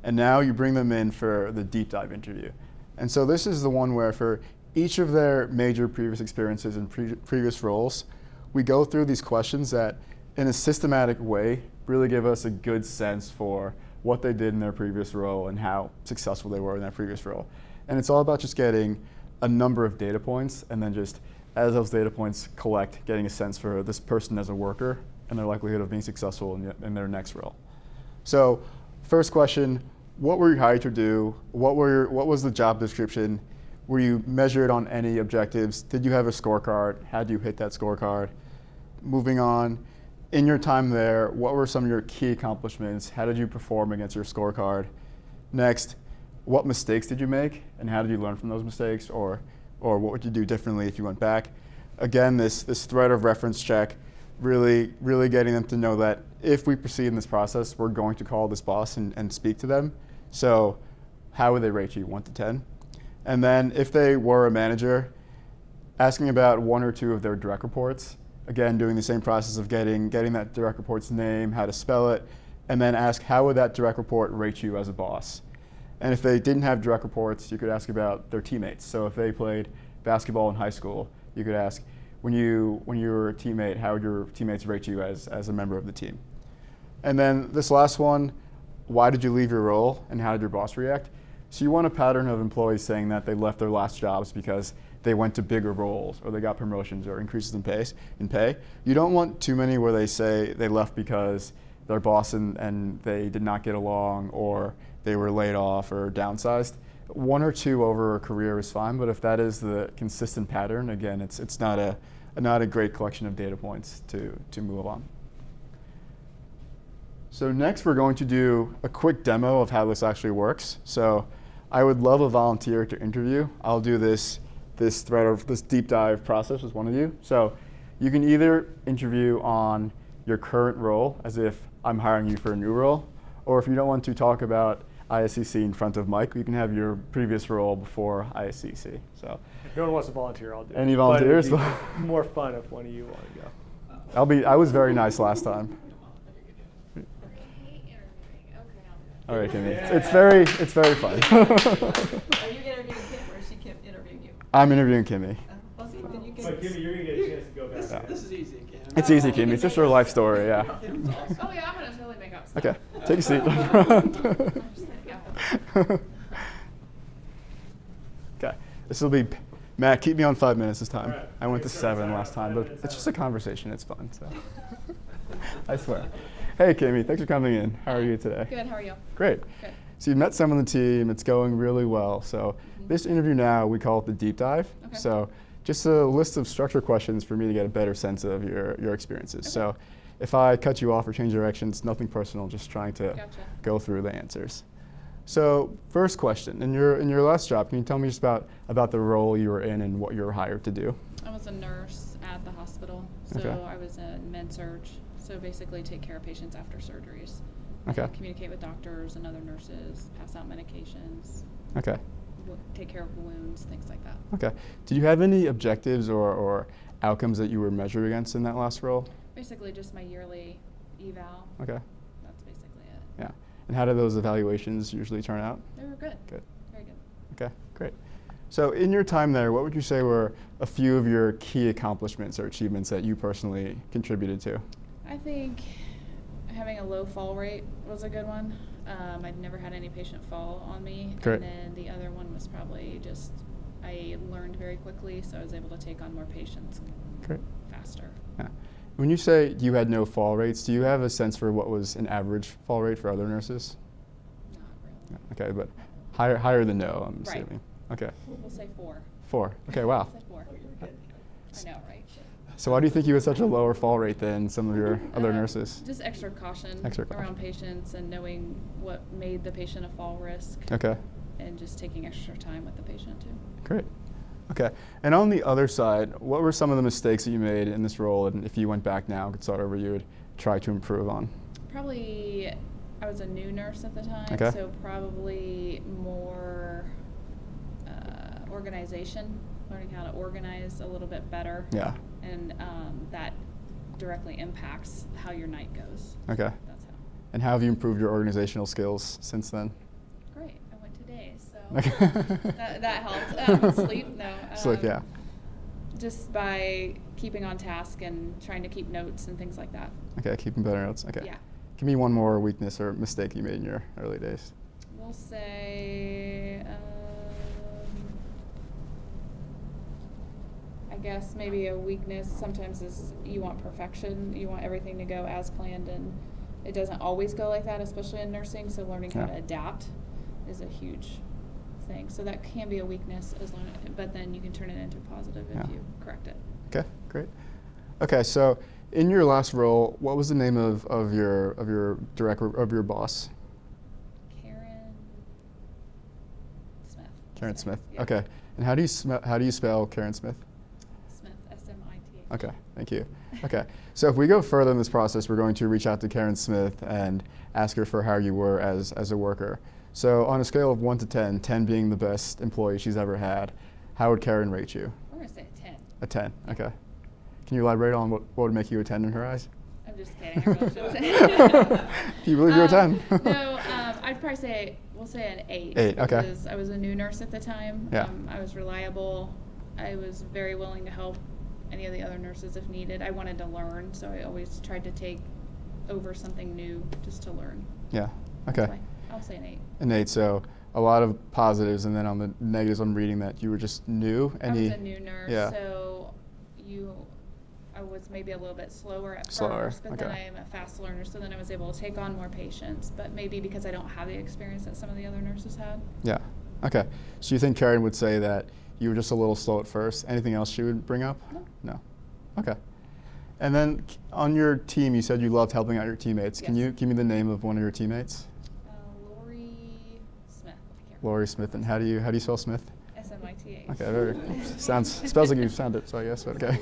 and now you bring them in for the deep dive interview. And so this is the one where for each of their major previous experiences and previous roles, we go through these questions that, in a systematic way, really give us a good sense for what they did in their previous role and how successful they were in that previous role. And it's all about just getting a number of data points, and then just as those data points collect, getting a sense for this person as a worker and their likelihood of being successful in their next role. So first question, what were you hired to do? What was the job description? Were you measured on any objectives? Did you have a scorecard? How do you hit that scorecard? Moving on, in your time there, what were some of your key accomplishments? How did you perform against your scorecard? Next, what mistakes did you make, and how did you learn from those mistakes, or what would you do differently if you went back? Again, this thread of reference check, really getting them to know that if we proceed in this process, we're going to call this boss and speak to them. So how would they rate you, 1 to 10? And then if they were a manager, asking about 1 or 2 of their direct reports, again, doing the same process of getting that direct report's name, how to spell it, and then ask how would that direct report rate you as a boss. And if they didn't have direct reports, you could ask about their teammates. So if they played basketball in high school, you could ask, when you were a teammate, how would your teammates rate you as a member of the team? And then this last one, why did you leave your role and how did your boss react? So you want a pattern of employees saying that they left their last jobs because they went to bigger roles or they got promotions or increases in pay. You don't want too many where they say they left because their boss and they did not get along or they were laid off or downsized. One or two over a career is fine, but if that is the consistent pattern, again, it's not a great collection of data points to move on. So next we're going to do a quick demo of how this actually works. So I would love a volunteer to interview. I'll do this deep dive process with one of you. So you can either interview on your current role as if I'm hiring you for a new role, or if you don't want to talk about ISCC in front of Mike, you can have your previous role before ISCC. So If no one wants to volunteer, I'll do it. Any volunteers? But it'd be more fun if one of you want to go. I was very nice last time. All right, Kimmy. It's very fun. Are you interviewing Kim or is she Kim interviewing you? I'm interviewing Kimmy. Well, see, then you can. But Kimmy, you're gonna get a chance to go back. This is easy, Kim. It's easy, Kimmy. It's just your life story, yeah. Kim's awesome. Oh yeah, I'm gonna totally make up stuff. Okay, take a seat. I'm just gonna go. Okay, this will be, Matt, keep me on 5 minutes this time. All right. I went to Sure, 7 sorry, last time, 5 but minutes, it's just a sorry. conversation. It's fun. So. I swear. Hey, Kimmy, thanks for coming in. How are you today? Good. How are you? Great. Good. So you've met some of the team. It's going really well. So this interview now, we call it the deep dive. Okay. So just a list of structured questions for me to get a better sense of your experiences. Okay. So if I cut you off or change directions, nothing personal, just trying to Gotcha. go through the answers. So first question, in your last job, can you tell me just about the role you were in and what you were hired to do? I was a nurse at the hospital, so Okay. I was in med-surg. So basically, take care of patients after surgeries. Okay. Communicate with doctors and other nurses, pass out medications, Okay. take care of wounds, things like that. Okay. Did you have any objectives or outcomes that you were measured against in that last role? Basically, just my yearly eval. Okay. That's basically it. Yeah. And how did those evaluations usually turn out? They were good. Good. Very good. Okay, great. So in your time there, what would you say were a few of your key accomplishments or achievements that you personally contributed to? I think having a low fall rate was a good one. I'd never had any patient fall on me. Great. And then the other one was probably just I learned very quickly, so I was able to take on more patients Great. faster. Yeah. When you say you had no fall rates, do you have a sense for what was an average fall rate for other nurses? Not really. Okay, but higher than no, I'm Right. assuming. Okay. We'll say 4. 4. Okay, wow. We'll say 4. I know, right? So why do you think you had such a lower fall rate than some of your other Um, nurses? Just extra caution Extra caution. around patients and knowing what made the patient a fall risk Okay, and just taking extra time with the patient too. great. Okay, and on the other side, what were some of the mistakes that you made in this role, and if you went back now, could start over, you would try to improve on? Probably, I was a new nurse at the time, Okay. so probably more organization, learning how to organize a little bit better. Yeah, And that directly impacts how your night goes. okay. That's how. And how have you improved your organizational skills since then? Great, I went today, so Okay. that helped. Sleep, no. Sleep, yeah. Just by keeping on task and trying to keep notes and things like that. Okay, keeping better notes. Okay. Yeah. Give me one more weakness or mistake you made in your early days. We'll say, I guess maybe a weakness sometimes is you want perfection. You want everything to go as planned, and it doesn't always go like that, especially in nursing. So learning how Yeah. to adapt is a huge thing. So that can be a weakness, but then you can turn it into positive if Yeah. you correct it. Okay, great. Okay, so in your last role, what was the name of your boss? Karen Smith. Karen Smith. Yeah. Okay. And how do you spell Karen Smith? Smith, S-M-I-T-H. Okay, thank you. Okay, so if we go further in this process, we're going to reach out to Karen Smith and ask her for how you were as a worker. So on a scale of 1 to 10, 10 being the best employee she's ever had, how would Karen rate you? We're going to say 10. A 10, okay. Can you elaborate on what would make you a 10 in her eyes? I'm just kidding. I really shouldn't say. Do you believe you're a 10? No, I'd probably say, we'll say an 8. 8, okay. Because I was a new nurse at the time. Yeah. I was reliable. I was very willing to help any of the other nurses if needed. I wanted to learn, so I always tried to take over something new just to learn. Yeah, okay. That's why I'll say an 8. An 8, so a lot of positives, and then on the negatives I'm reading that you were just new. I was a new nurse, yeah. so I was maybe a little bit slower at Slower, first, but then okay. I am a fast learner, so then I was able to take on more patients, but maybe because I don't have the experience that some of the other nurses had. Yeah, okay. So you think Karen would say that you were just a little slow at first? Anything else she would bring up? No. No. Okay. And then on your team, you said you loved helping out your teammates. Can Yes. you give me the name of one of your teammates? Lori Smith. I can't Lori Smith. And how do you spell Smith? SMITH. Okay, very spells like you sound it, so I guess, okay.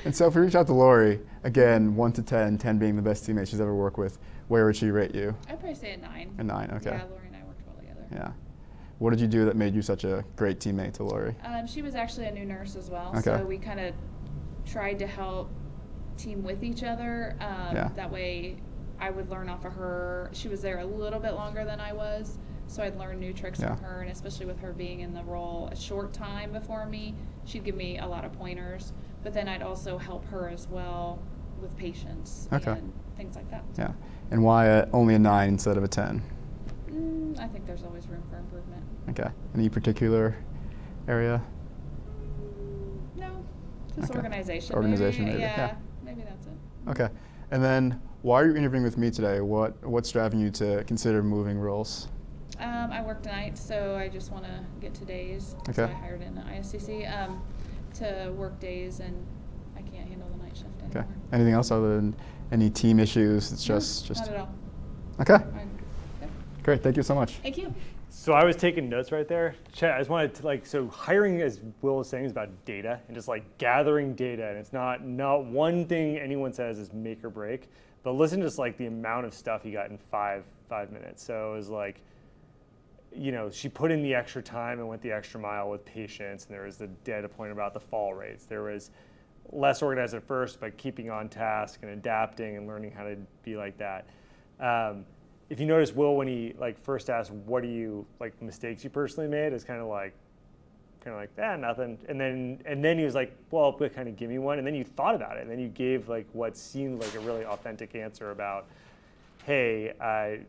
And so if we reach out to Lori, again, 1 to 10, 10 being the best teammate she's ever worked with, where would she rate you? I'd probably say a 9. A 9, okay. Yeah, Lori and I worked well together. Yeah. What did you do that made you such a great teammate to Lori? She was actually a new nurse as well, Okay. so we kind of tried to help team with each other. Yeah. That way I would learn off of her. She was there a little bit longer than I was, so I'd learn new tricks Yeah. from her, and especially with her being in the role a short time before me, she'd give me a lot of pointers, but then I'd also help her as well with patients Okay. and things like that. Yeah. And why only a 9 instead of a 10? I think there's always room for improvement. Okay. Any particular area? No, just Okay. organization. Organization, maybe, Yeah, yeah. maybe that's it. Okay. And then why are you interviewing with me today? What's driving you to consider moving roles? I work tonight, so I just want to get to days. So Okay. I hired in ISCC to work days, and I can't handle the night shift Okay. anymore. Anything else other than any team issues? It's No, just not at all. Okay. Yep. Great. Thank you so much. Thank you. So I was taking notes right there. I just wanted to so hiring, as Will was saying, is about data and just gathering data. And it's not one thing anyone says is make or break, but listen to just the amount of stuff you got in five minutes. So it was she put in the extra time and went the extra mile with patients. And there was the data point about the fall rates. There was less organized at first, but keeping on task and adapting and learning how to be like that. If you notice, Will, when he first asked, "What do you mistakes you personally made?" is kind of like nothing. And then he was like, "Well, but kind of give me one." And then you thought about it, and then you gave what seemed like a really authentic answer about, "Hey, I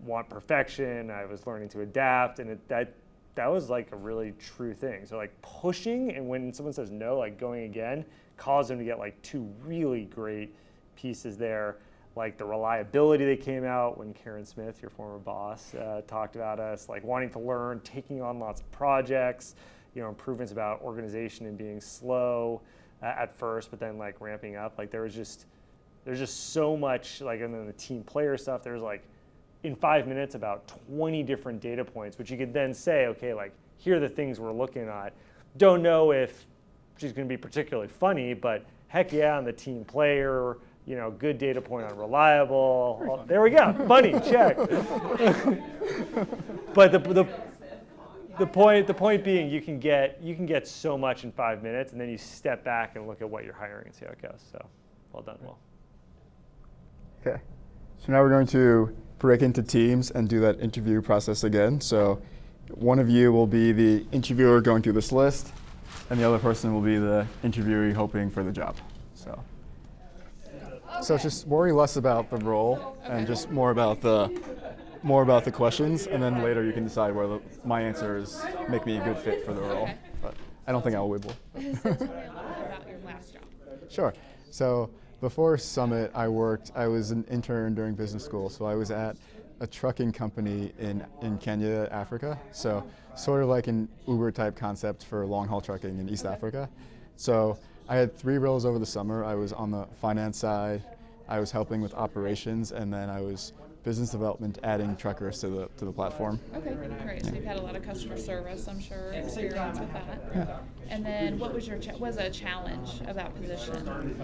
want perfection. I was learning to adapt," and that was a really true thing. So pushing, and when someone says no, going again, caused him to get 2 really great pieces there. The reliability that came out when Karen Smith, your former boss, talked about us, wanting to learn, taking on lots of projects, improvements about organization and being slow at first, but then ramping up. There's just so much, and then the team player stuff, there's in 5 minutes about 20 different data points, which you could then say, okay, here are the things we're looking at. Don't know if she's going to be particularly funny, but heck yeah, on the team player, good data point on reliable. There we go, funny, check. But the point being, you can get so much in 5 minutes, and then you step back and look at what you're hiring and see how it goes. So, well done, Will. Okay. So now we're going to break into teams and do that interview process again. So one of you will be the interviewer going through this list, and the other person will be the interviewee hoping for the job. So just worry less about the role and just more about the questions, and then later you can decide whether my answers make me a good fit for the role. Okay. But I don't think I'll wibble. So tell me a little bit about your last job. Sure. So before Summit, I was an intern during business school. So I was at a trucking company in Kenya, Africa. So sort of like an Uber type concept for long haul trucking in East Africa. So I had 3 roles over the summer. I was on the finance side, I was helping with operations, and then I was business development, adding truckers to the platform. Okay, great. So you've had a lot of customer service, I'm sure, experience with that. Yeah. And then what was was a challenge of that position?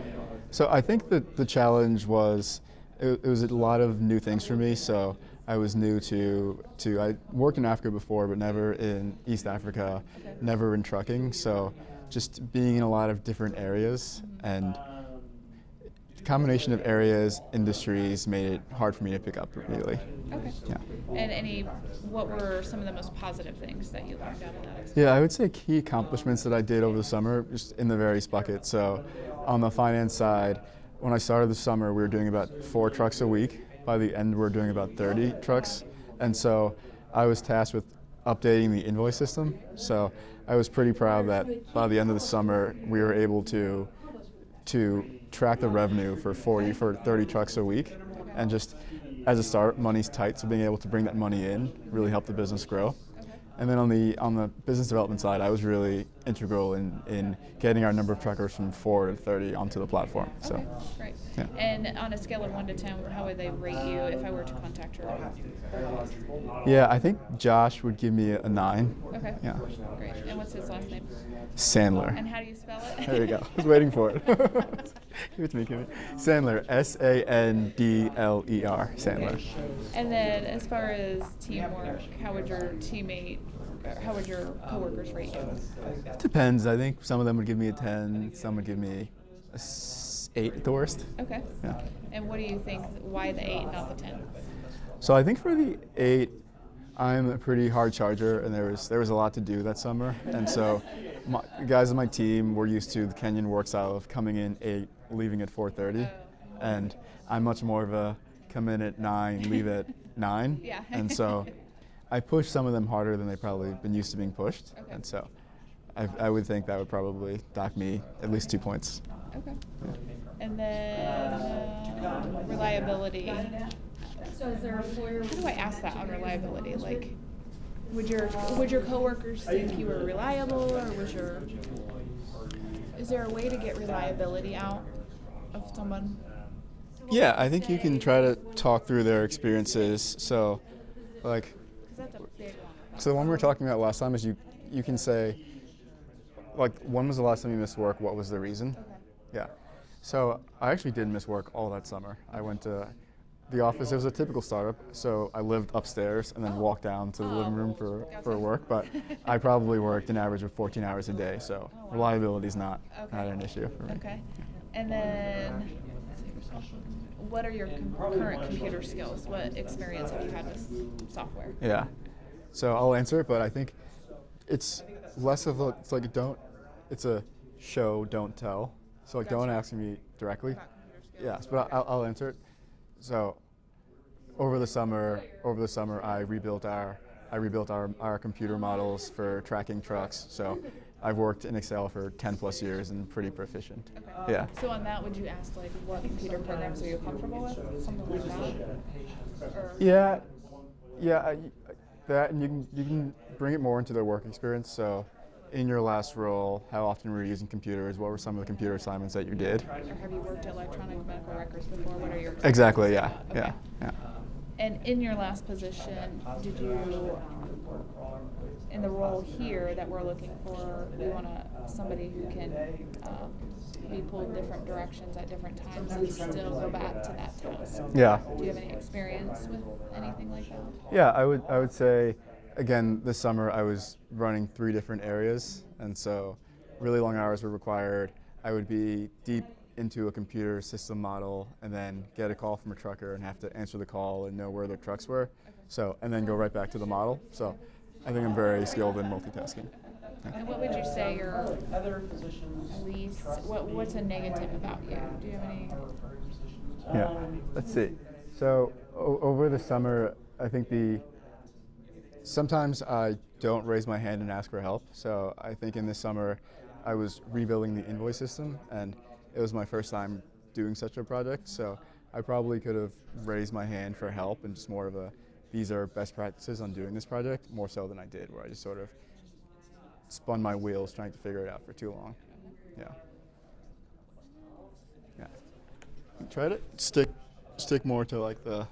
So I think that the challenge was, it was a lot of new things for me. So I was new to I worked in Africa before, but never in East Africa, Okay. never in trucking. So just being in a lot of different areas and the combination of areas, industries made it hard for me to pick up really. Okay. Yeah. And what were some of the most positive things that you learned out of that experience? Yeah, I would say key accomplishments that I did over the summer, just in the various buckets. So on the finance side, when I started the summer, we were doing about 4 trucks a week. By the end, we were doing about 30 trucks. And so I was tasked with updating the invoice system. So I was pretty proud that by the end of the summer, we were able to track the revenue for 30 trucks a week. And just as a start, money's tight, so being able to bring that money in really helped the business grow. And then on the business development side, I was really integral in getting our number of truckers from 4 to 30 onto the platform. So, Okay, great. yeah. And on a scale of 1 to 10, how would they rate you if I were to contact her? Yeah, I think Josh would give me a 9. Okay. Yeah. Great. And what's his last name? Sandler. And how do you spell it? There you go. I was waiting for it. Give it to me, give it. Sandler, Sandler, Sandler. And then as far as teamwork, how would your coworkers rate you? Depends. I think some of them would give me a 10, some would give me a 8 at the worst. Okay. Yeah. And what do you think, why the 8, not the 10? So I think for the 8, I'm a pretty hard charger, and there was a lot to do that summer. And so the guys on my team were used to the Kenyan work style of coming in 8, leaving at 4:30. And I'm much more of a come in at 9, leave at 9. Yeah. And so I pushed some of them harder than they probably been used to being pushed. Okay. And so I would think that would probably dock me at least 2 points. Okay. And then reliability. So is there a foyer? How do I ask that on reliability? Like, would your coworkers think you were reliable, or is there a way to get reliability out of someone? Yeah, I think you can try to talk through their experiences. So, like, 'Cause that's a big one. so the one we were talking about last time is you can say, like, when was the last time you missed work? What was the reason? Okay. Yeah. So I actually did miss work all that summer. I went to the office. It was a typical startup, so I lived upstairs and then walked down to the living room for Gotcha. work. But I probably worked an average of 14 hours a day, so wow. reliability is not Okay. an issue for me. Okay. And then, what are your current computer skills? What experience have you had with software? Yeah. So I'll answer it, but I think it's less of a, it's like it's a show, don't tell. So like don't ask me directly. About computer skills? Yes, but I'll answer it. So over the summer I rebuilt our computer models for tracking trucks. So I've worked in Excel for 10 plus years and pretty proficient. Okay. Yeah. So on that, would you ask like what computer programs are you comfortable with? Something like that? Or Yeah, that, and you can bring it more into their work experience. So, in your last role, how often were you using computers? What were some of the computer assignments that you did? Or have you worked at electronic medical records before? What are your Exactly. Yeah. experiences with that? Yeah. Okay. Yeah. And in your last position, did you, in the role here that we're looking for, we want somebody who can be pulled different directions at different times and still go back to that task. Yeah. Do you have any experience with anything like that? Yeah. I would say, again, this summer I was running 3 different areas, and so really long hours were required. I would be deep into a computer system model and then get a call from a trucker and have to answer the call and know where their trucks were. So, and then go right back to the model. So I think I'm very skilled in multitasking. And what would you say your Other positions. least, what's a negative about you? Do you have any? Yeah, let's see. So over the summer, I think sometimes I don't raise my hand and ask for help. So I think in this summer, I was rebuilding the invoice system, and it was my first time doing such a project. So I probably could have raised my hand for help and just more of these are best practices on doing this project, more so than I did, where I just sort of spun my wheels trying to figure it out for too long. Yeah. Yeah. Try to stick more to like the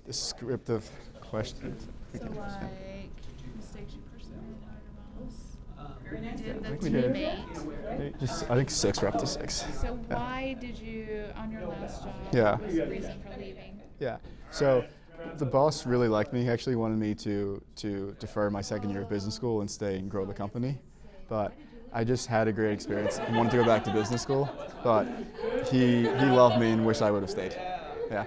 descriptive questions. So like mistakes you personally did the we did. teammate. I think 6 we're up to 6. So why did you, on your last job, Yeah. what was the reason for leaving? Yeah. So the boss really liked me. He actually wanted me to defer my second year of business school and stay and grow the company. But I just had a great experience. I wanted to go back to business school, but he loved me and wished I would have stayed. Yeah.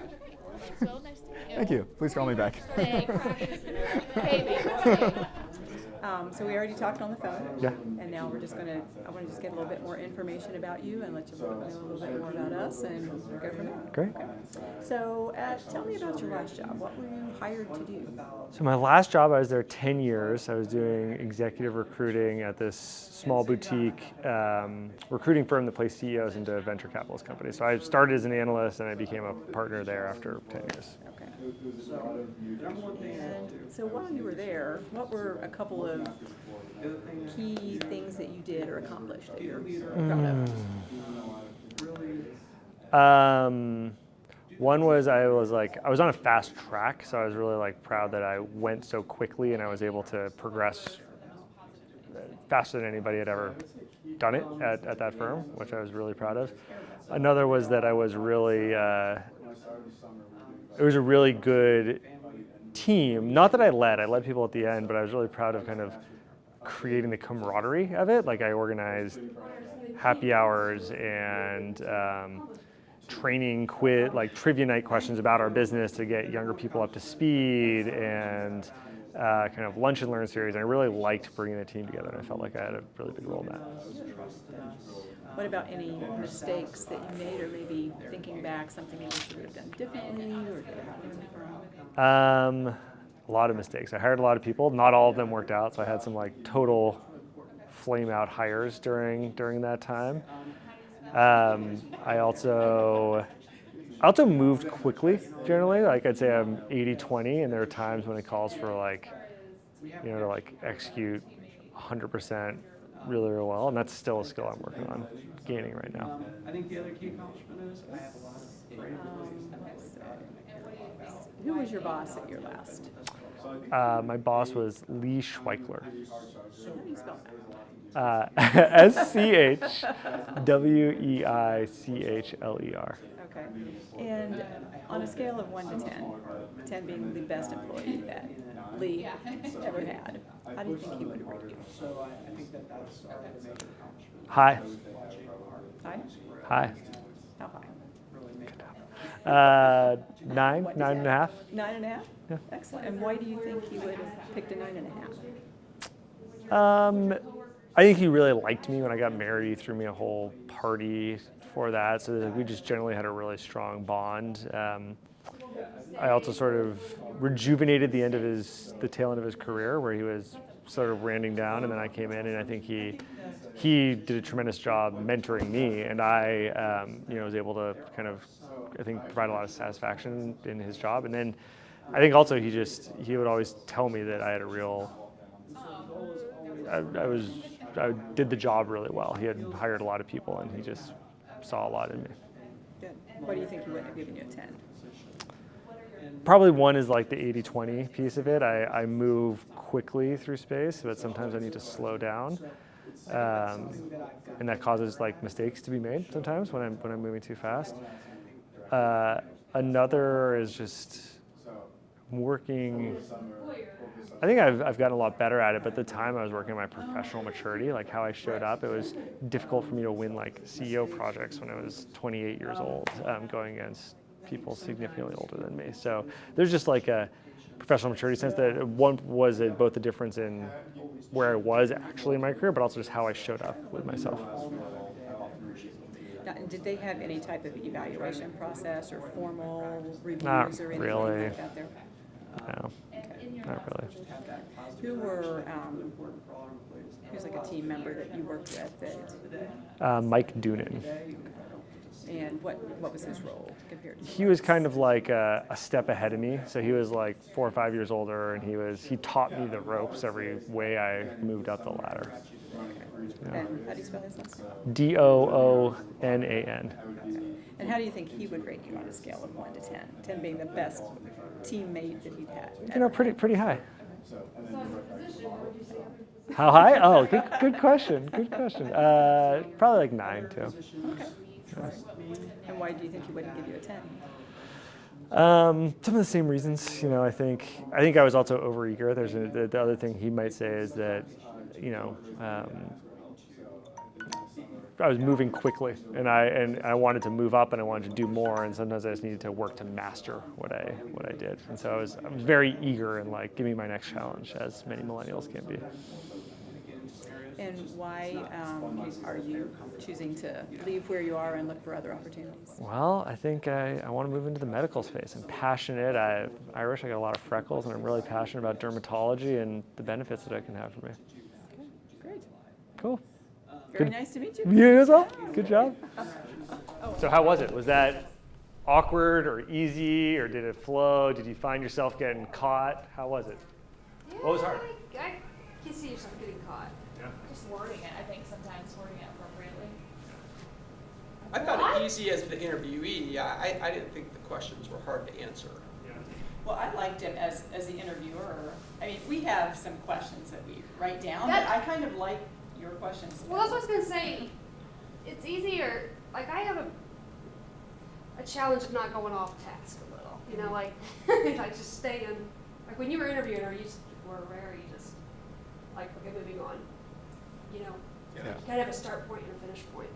So nice to meet you. Thank you. Please call me back. Thanks. Hey, So we already talked on the phone. Yeah. And now we're just gonna, I wanna just get a little bit more information about you and let you know a little bit more about us and go from there. Great. Okay. So tell me about your last job. What were you hired to do? So my last job, I was there 10 years. I was doing executive recruiting at this small boutique recruiting firm that placed CEOs into venture capitalist companies. So I started as an analyst and I became a partner there after 10 years. Okay. And so while you were there, what were a couple of key things that you did or accomplished that you're proud of? One was I was on a fast track, so I was really proud that I went so quickly and I was able to progress faster than anybody had ever done it at that firm, which I was really proud of. Another was that I was really, it was a really good team. Not that I led people at the end, but I was really proud of kind of creating the camaraderie of it. I organized happy hours and training trivia night questions about our business to get younger people up to speed, and kind of lunch and learn series. And I really liked bringing the team together, and I felt like I had a really big role in that. What about any mistakes that you made, or maybe thinking back, something you wish you would have done differently, or did it happen from? A lot of mistakes. I hired a lot of people. Not all of them worked out, so I had some total flame out hires during that time. I also moved quickly, generally. I'd say I'm 80-20, and there are times when it calls for to execute 100% really, really well, and that's still a skill I'm working on gaining right now. I think the other key accomplishment is I have a lot of great Who was your boss at your last? My boss was Lee Schweichler. How do you spell that? SCHWEICHLER. Okay. And on a scale of 1 to 10, 10 being the best employee that Lee ever had, how do you think he would rate you? So I think that's a major accomplishment. Hi. Hi? Hi. How high? 9, 9.5. 9.5? Yeah. Excellent. And why do you think he would have picked a 9.5? I think he really liked me when I got married. He threw me a whole party for that, so we just generally had a really strong bond. I also sort of rejuvenated the tail end of his career, where he was sort of ramping down, and then I came in, and I think he did a tremendous job mentoring me, and I was able to kind of, I think, provide a lot of satisfaction in his job. And then I think also he would always tell me that I had a real, I did the job really well. He had hired a lot of people, and he just saw a lot in me. Good. Why do you think he wouldn't have given you a 10? Probably one is the 80-20 piece of it. I move quickly through space, but sometimes I need to slow down. And that causes mistakes to be made sometimes when I'm moving too fast. Another is just working. I think I've gotten a lot better at it, but at the time I was working on my professional maturity, how I showed up. It was difficult for me to win CEO projects when I was 28 years old, going against people significantly older than me. So there's just a professional maturity sense that one was both the difference in where I was actually in my career, but also just how I showed up with myself. Now, did they have any type of evaluation process or formal reviews Not or anything really. like that there? No, not really. Who were, who's a team member that you worked with Mike Doonan. and what was his role compared to? He was kind of a step ahead of me. So he was 4 or 5 years older, and he taught me the ropes every way I moved up the ladder. Yeah. And how do you spell his last name? Doonan. Okay. And how do you think he would rate you on a scale of 1 to 10? 10 being the best teammate that he'd had. Pretty high. How high? Oh, good question. Good question. Probably 9 too. Okay. And why do you think he wouldn't give you a 10? Some of the same reasons, I think I was also overeager. The other thing he might say is that, I was moving quickly, and I wanted to move up, and I wanted to do more, and sometimes I just needed to work to master what I did. And so I was very eager and like, give me my next challenge, as many millennials can be. And why are you choosing to leave where you are and look for other opportunities? Well, I think I want to move into the medical space. I'm passionate. I'm Irish. I got a lot of freckles, and I'm really passionate about dermatology and the benefits that it can have for me. Okay, great. Cool. Very Good. nice to meet you. You as well. Good job. So how was it? Was that awkward or easy, or did it flow? Did you find yourself getting caught? How was it? What was hard? I can see yourself getting caught. Yeah. Just wording it, I think sometimes wording it appropriately. I found it easy as the interviewee. I didn't think the questions were hard to answer. Well, I liked it as the interviewer. I mean, we have some questions that we write down, That- but I kind of like your questions. Well, that's what I was gonna say. It's easier. Like I have a challenge of not going off task a little. You know, like I just stay in. Like when you were interviewing her, you just were rare. You just like okay, moving on. You know, Yeah. you kind of have a start point and a finish point.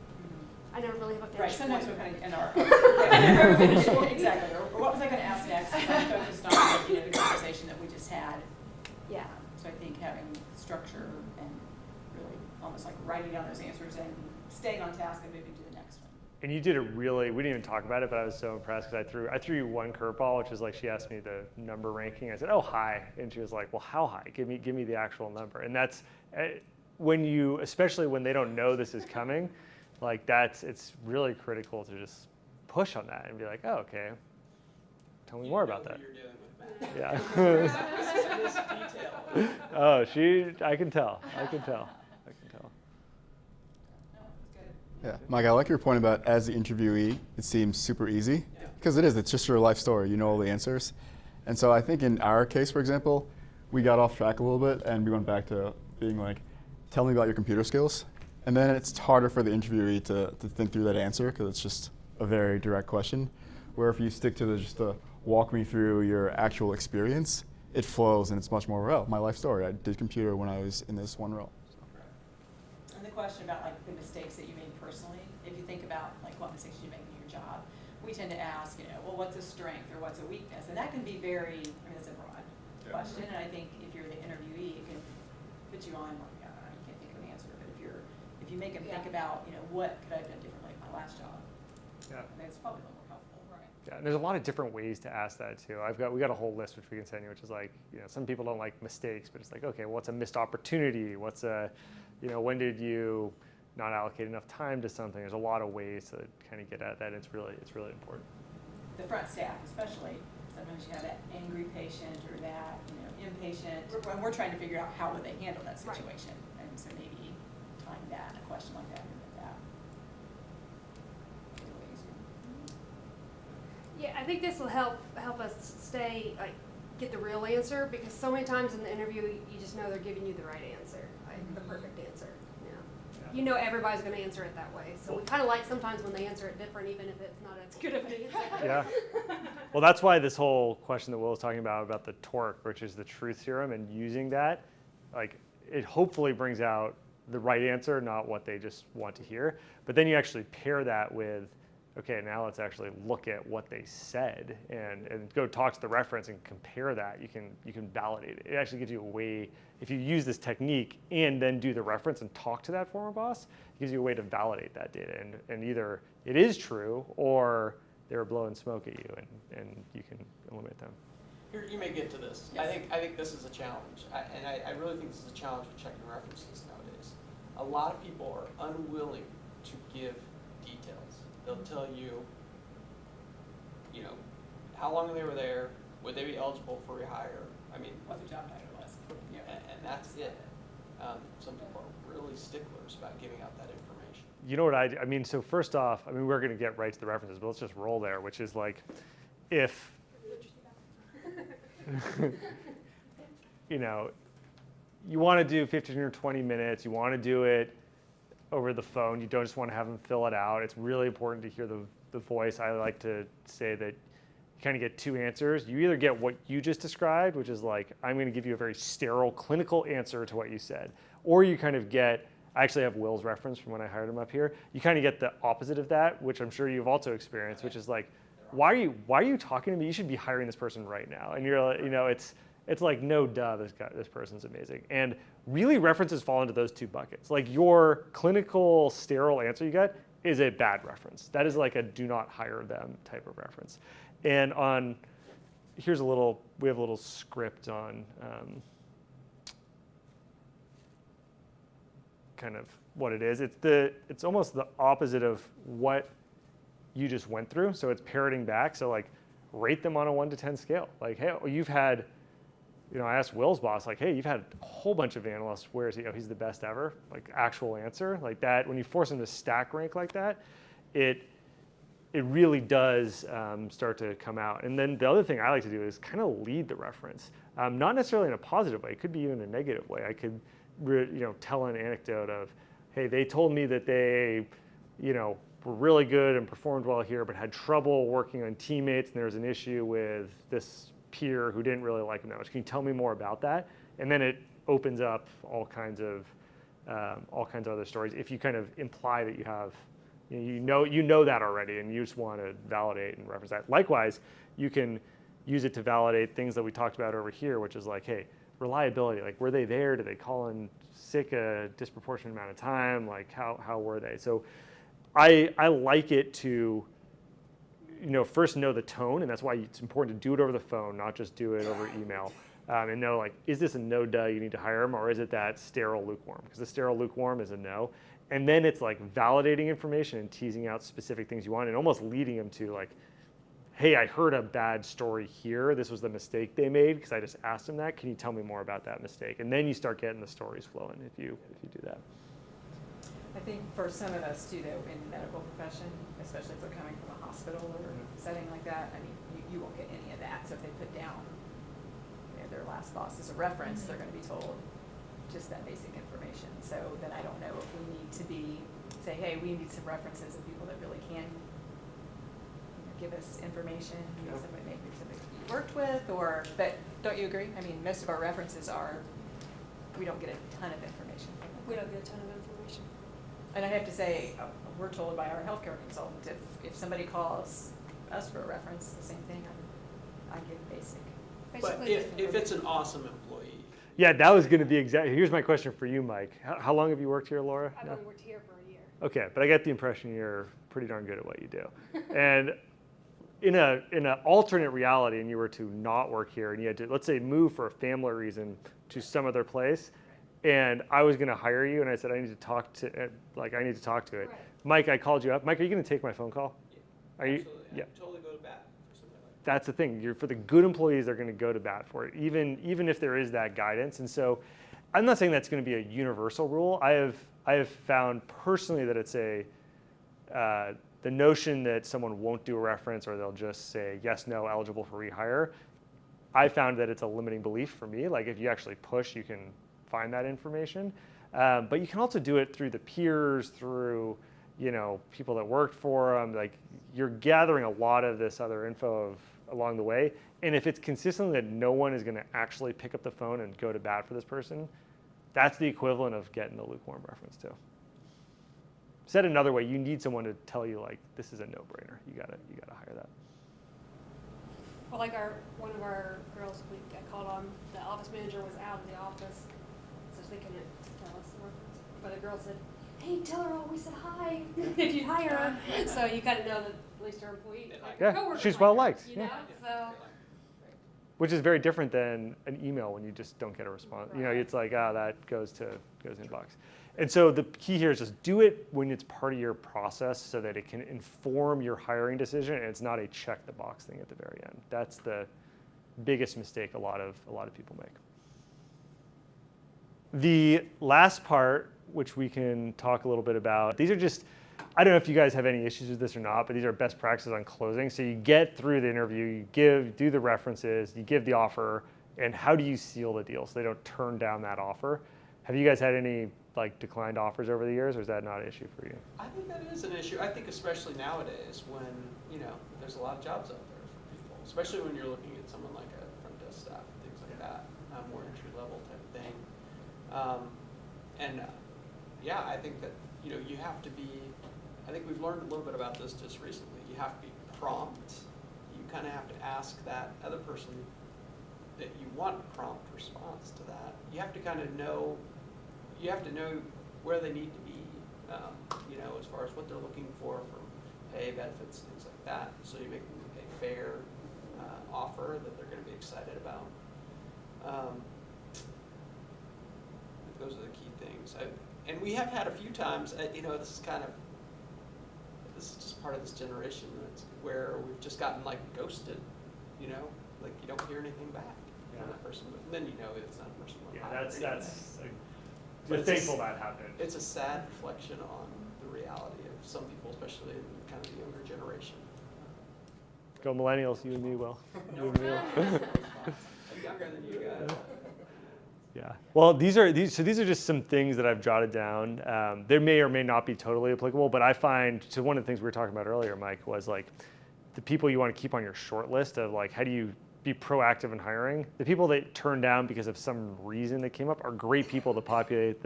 I never really have a Right, finish sometimes point. we're kind of in our, exactly, or what was I going to ask next? I'm focused on, the conversation that we just had. Yeah. So I think having structure and really almost like writing down those answers and staying on task and moving to the next one. And you did it really, we didn't even talk about it, but I was so impressed because I threw you one curveball, which is like, she asked me the number ranking. I said, oh, high. And she was like, well, how high? Give me the actual number. And that's, especially when they don't know this is coming, like it's really critical to just push on that and be like, oh, okay, tell me more about that. You're dealing with Matt. Yeah. This detail. Oh, I can tell. Yeah, Mike, I like your point about as the interviewee, it seems super easy. Because it is, it's just your life story, you know all the answers. And so I think in our case, for example, we got off track a little bit and we went back to being like, tell me about your computer skills. And then it's harder for the interviewee to think through that answer because it's just a very direct question. Where if you stick to just walk me through your actual experience, it flows and it's much more, oh, my life story. I did computer when I was in this one role. And the question about like the mistakes that you made personally, if you think about like what mistakes you make in your job, we tend to ask, well, what's a strength or what's a weakness? And that can be very, it's a broad question. And I think if you're the interviewee, it can put you on, like, you can't think of an answer. But if you make them think about, what could I have done differently at my last job? Yeah. That's probably a little more helpful. Right. Yeah, and there's a lot of different ways to ask that too. We got a whole list which we can send you, which is like, some people don't like mistakes, but it's like, okay, what's a missed opportunity? What's when did you not allocate enough time to something? There's a lot of ways to kind of get at that. It's really important. The front staff, especially, sometimes you have that angry patient or that impatient. When we're trying to figure out how would they handle that situation, and so maybe tying that a question like that into that. It's a little easier. Yeah, I think this will help us stay get the real answer because so many times in the interview you just know they're giving you the right answer, the perfect answer. You know everybody's going to answer it that way. So we kind of like sometimes when they answer it different, even if it's not as good of an answer. Yeah. Well, that's why this whole question that Will was talking about the torque, which is the truth serum, and using that, it hopefully brings out the right answer, not what they just want to hear. But then you actually pair that with, okay, now let's actually look at what they said and go talk to the reference and compare that. You can validate it. It actually gives you a way, if you use this technique and then do the reference and talk to that former boss, it gives you a way to validate that data. And either it is true or they're blowing smoke at you and you can eliminate them. Here, you may get to this. Yes. I think this is a challenge. I really think this is a challenge with checking references nowadays. A lot of people are unwilling to give details. They'll tell you, how long they were there, would they be eligible for rehire? I mean, What the job title was. Yeah. and that's it. Some people are really sticklers about giving out that information. You know what I mean, so first off, we're going to get right to the references, but let's just roll there, which is like, if, you want to do 15 or 20 minutes, you want to do it over the phone, you don't just want to have them fill it out. It's really important to hear the voice. I like to say that you kind of get two answers. You either get what you just described, which is like, I'm going to give you a very sterile clinical answer to what you said, or you kind of get, I actually have Will's reference from when I hired him up here. You kind of get the opposite of that, which I'm sure you've also experienced, which is like, why are you talking to me? You should be hiring this person right now. And you're like, it's like, no duh, this person's amazing. And really references fall into those two buckets. Like your clinical sterile answer you get is a bad reference. That is like a do not hire them type of reference. And we have a little script on kind of what it is. It's almost the opposite of what you just went through. So it's parroting back. So like rate them on a 1 to 10 scale. Like, hey, you've had, I asked Will's boss, like, hey, you've had a whole bunch of analysts. Where is he? Oh, he's the best ever. Like actual answer like that. When you force him to stack rank like that, it really does start to come out. And then the other thing I like to do is kind of lead the reference, not necessarily in a positive way. It could be even a negative way. I could, tell an anecdote of, hey, they told me that they, were really good and performed well here, but had trouble working on teammates, and there was an issue with this peer who didn't really like him that much. Can you tell me more about that? And then it opens up all kinds of other stories. If you kind of imply that you have, you know that already, and you just want to validate and reference that. Likewise, you can use it to validate things that we talked about over here, which is like, hey, reliability. Like, were they there? Did they call in sick a disproportionate amount of time? Like, how were they? So, I like it to, first know the tone, and that's why it's important to do it over the phone, not just do it over email. And know, like, is this a no duh, you need to hire him, or is it that sterile lukewarm? Because the sterile lukewarm is a no. And then it's like validating information and teasing out specific things you want and almost leading them to like, hey, I heard a bad story here. This was the mistake they made because I just asked them that. Can you tell me more about that mistake? And then you start getting the stories flowing if you do that. I think for some of us too, though, in the medical profession, especially if they're coming from a hospital or setting like that, I mean, you won't get any of that. So if they put down their last boss as a reference, they're going to be told just that basic information. So then I don't know if we need to say, hey, we need some references of people that really can give us information, somebody maybe somebody you worked with, but don't you agree? I mean, most of our references we don't get a ton of information from them. We don't get a ton of information. And I have to say, we're told by our healthcare consultant, if somebody calls us for a reference, the same thing, I give basic. But Basically, if it's an awesome employee. Yeah, that was going to be exactly. Here's my question for you, Mike. How long have you worked here, Laura? I've only worked here for a year. Okay, but I get the impression you're pretty darn good at what you do. And in an alternate reality, and you were to not work here, and you had to, let's say, move for a family reason to some other place, and I was going to hire you, and I said I need to talk to it. Right. Mike, I called you up. Mike, are you going to take my phone call? Are you? Absolutely. Yeah. I totally go to bat for something like that. That's the thing. For the good employees, they're going to go to bat for it, even if there is that guidance. And so, I'm not saying that's going to be a universal rule. I have found personally that it's the notion that someone won't do a reference or they'll just say yes, no, eligible for rehire. I found that it's a limiting belief for me. Like if you actually push, you can find that information. But you can also do it through the peers, through people that worked for them. Like you're gathering a lot of this other info along the way. And if it's consistent that no one is going to actually pick up the phone and go to bat for this person, that's the equivalent of getting the lukewarm reference too. Said another way, you need someone to tell you like this is a no-brainer. You gotta hire that. Well, like one of our girls, we got called on. The office manager was out of the office, so they couldn't tell us the reference. But a girl said, "Hey, tell her we said hi if you hire her." So you kind of know that at least her employee, like Yeah, her coworkers she's like well her, liked, You know, so. Which is very different than an email when you just don't get a response. Right. It's like that goes inbox. And so the key here is just do it when it's part of your process so that it can inform your hiring decision and it's not a check the box thing at the very end. That's the biggest mistake a lot of people make. The last part, which we can talk a little bit about, these are just, I don't know if you guys have any issues with this or not, but these are best practices on closing. So you get through the interview, you do the references, you give the offer, and how do you seal the deal so they don't turn down that offer? Have you guys had any declined offers over the years, or is that not an issue for you? I think that is an issue. I think especially nowadays when, there's a lot of jobs out there for people. especially when you're looking at someone like a front desk staff, things like that, more entry level type of thing. Yeah, I think that, you have to be, I think we've learned a little bit about this just recently. You have to be prompt. You kind of have to ask that other person that you want a prompt response to that. You have to kind of know, where they need to be, as far as what they're looking for pay, benefits, things like that. So you make them a fair offer that they're going to be excited about. Those are the key things. And we have had a few times, this is just part of this generation where we've just gotten like ghosted, like you don't hear anything back from that person, but then it's not a person. We're thankful that happened. It's a sad reflection on the reality of some people, especially in kind of the younger generation. Go millennials, you and me, Will. You and me, Will. I'm younger than you guys. Yeah. Well, these are just some things that I've jotted down. They may or may not be totally applicable, but I find, so one of the things we were talking about earlier, Mike, was like the people you want to keep on your short list of like, how do you be proactive in hiring? The people that turn down because of some reason that came up are great people to populate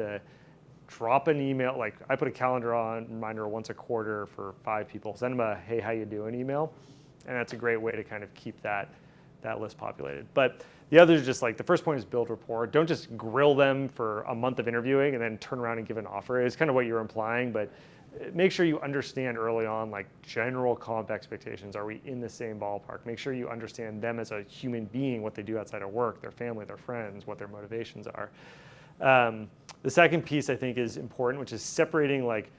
drop an email. Like I put a calendar on reminder once a quarter for 5 people, send them a, hey, how you doing email. And that's a great way to kind of keep that list populated. But the others are just like, the first point is build rapport. Don't just grill them for a month of interviewing and then turn around and give an offer. It's kind of what you're implying, but make sure you understand early on like general comp expectations. Are we in the same ballpark? Make sure you understand them as a human being, what they do outside of work, their family, their friends, what their motivations are. The second piece I think is important, which is separating like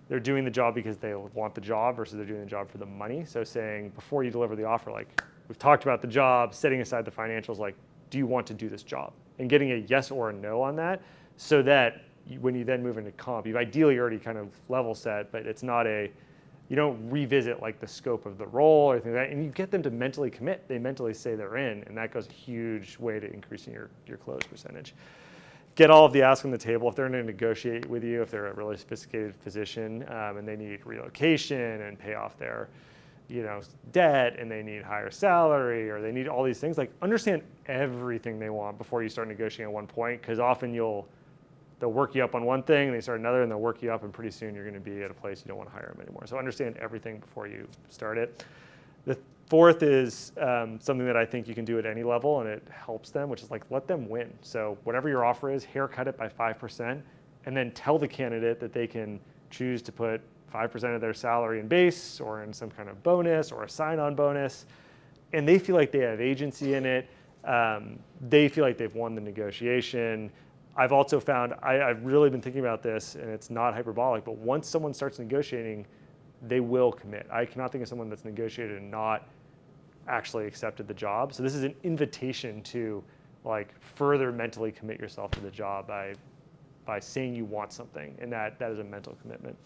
they're doing the job because they want the job versus they're doing the job for the money. So saying before you deliver the offer, like we've talked about the job, setting aside the financials, like do you want to do this job? And getting a yes or a no on that so that when you then move into comp, you've ideally already kind of level set, but it's not you don't revisit like the scope of the role or anything like that, and you get them to mentally commit. They mentally say they're in, and that goes a huge way to increasing your close percentage. Get all of the asks on the table. If they're going to negotiate with you, if they're a really sophisticated physician and they need relocation and pay off their debt and they need higher salary or they need all these things, like understand everything they want before you start negotiating at one point, because often they'll work you up on one thing and they start another and they'll work you up and pretty soon you're going to be at a place you don't want to hire them anymore. So understand everything before you start it. The fourth is something that I think you can do at any level and it helps them, which is like let them win. So whatever your offer is, haircut it by 5% and then tell the candidate that they can choose to put 5% of their salary in base or in some kind of bonus or a sign-on bonus, and they feel like they have agency in it. They feel like they've won the negotiation. I've also found, I've really been thinking about this, and it's not hyperbolic, but once someone starts negotiating, they will commit. I cannot think of someone that's negotiated and not actually accepted the job. So this is an invitation to like further mentally commit yourself to the job by saying you want something, and that is a mental commitment.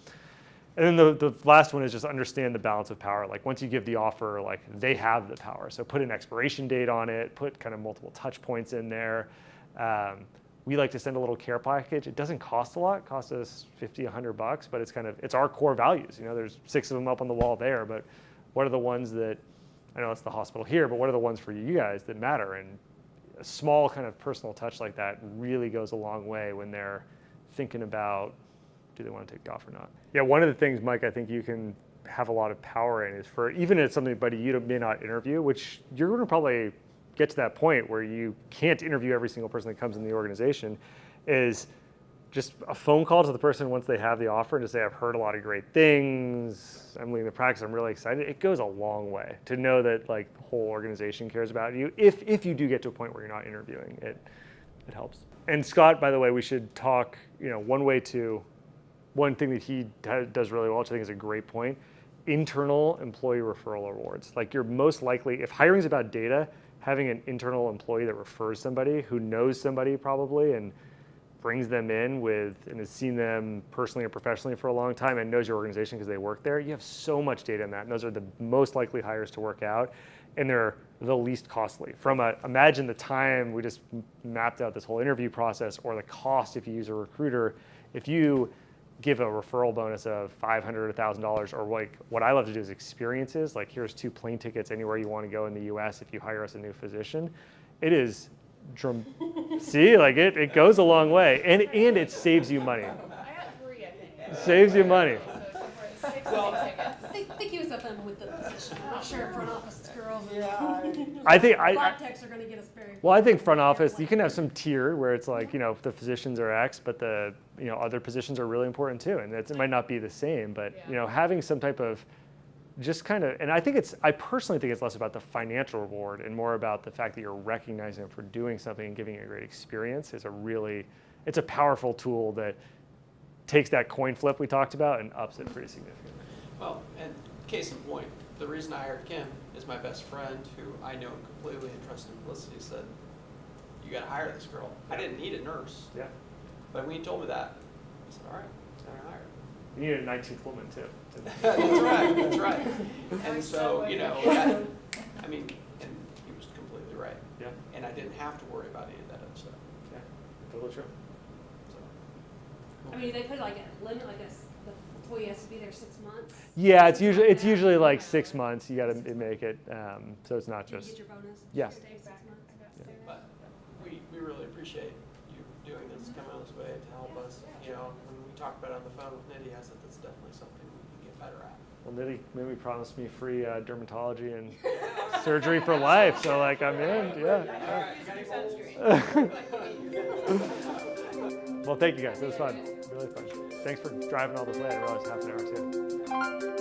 And then the last one is just understand the balance of power. Like once you give the offer, like they have the power. So put an expiration date on it, put kind of multiple touch points in there. We like to send a little care package. It doesn't cost a lot. It costs us $50, $100, but it's our core values. There's 6 of them up on the wall there, but what are the ones that, I know it's the hospital here, but what are the ones for you guys that matter? And a small kind of personal touch like that really goes a long way when they're thinking about, do they want to take the offer or not? Yeah, one of the things, Mike, I think you can have a lot of power in is for, even if it's somebody you may not interview, which you're going to probably get to that point where you can't interview every single person that comes in the organization, is just a phone call to the person once they have the offer and to say, I've heard a lot of great things, I'm leaving the practice, I'm really excited. It goes a long way to know that like the whole organization cares about you. If you do get to a point where you're not interviewing, it helps. And Scott, by the way, we should talk, one thing that he does really well, which I think is a great point, internal employee referral awards. Like you're most likely, if hiring is about data, having an internal employee that refers somebody who knows somebody probably and brings them in and has seen them personally or professionally for a long time and knows your organization because they work there, you have so much data in that. And those are the most likely hires to work out, and they're the least costly. Imagine the time we just mapped out this whole interview process or the cost if you use a recruiter. If you give a referral bonus of $500 or $1,000, or like what I love to do is experiences. Like here's 2 plane tickets anywhere you want to go in the U.S. if you hire us a new physician. It is, see, like it goes a long way, and it saves you money. I got 3, I think. It saves you money. So 6 Well, tickets. I think he was up in with the position. I'm not sure if front office girls and I think lab techs are gonna get us very. Well, I think front office, you can have some tier where it's like, you know, the physicians are X, but the, you know, other positions are really important too. And it might not be the same, but, you know, having some type of just kind of, and I personally think it's less about the financial reward and more about the fact that you're recognizing them for doing something and giving a great experience is it's a powerful tool that takes that coin flip we talked about and ups it pretty significantly. Well, and case in point, the reason I hired Kim is my best friend, who I know completely and trust implicitly, said, you gotta hire this girl. I didn't need a nurse, Yeah. but when he told me that, I said, all right, I'm gonna hire her. You need a 19th woman too. That's right. And so, you know, I mean, and he was completely right. Yeah. And I didn't have to worry about any of that other stuff. Yeah, totally true. So. I mean, they put like a limit, like the employee has to be there 6 months. Yeah, it's usually like 6 months. You got to make it, so it's not You just. get your bonus. Yeah. Stay 6 months. But we really appreciate you doing this, coming out this way to help us. You know, when we talked about it on the phone with Nitty, I said that's definitely something we can get better at. Well, Nitty maybe promised me free dermatology and surgery for life, so like I'm in. Yeah. Well, thank you guys. It was fun. Really fun. Thanks for driving all this way. I realized half an hour too.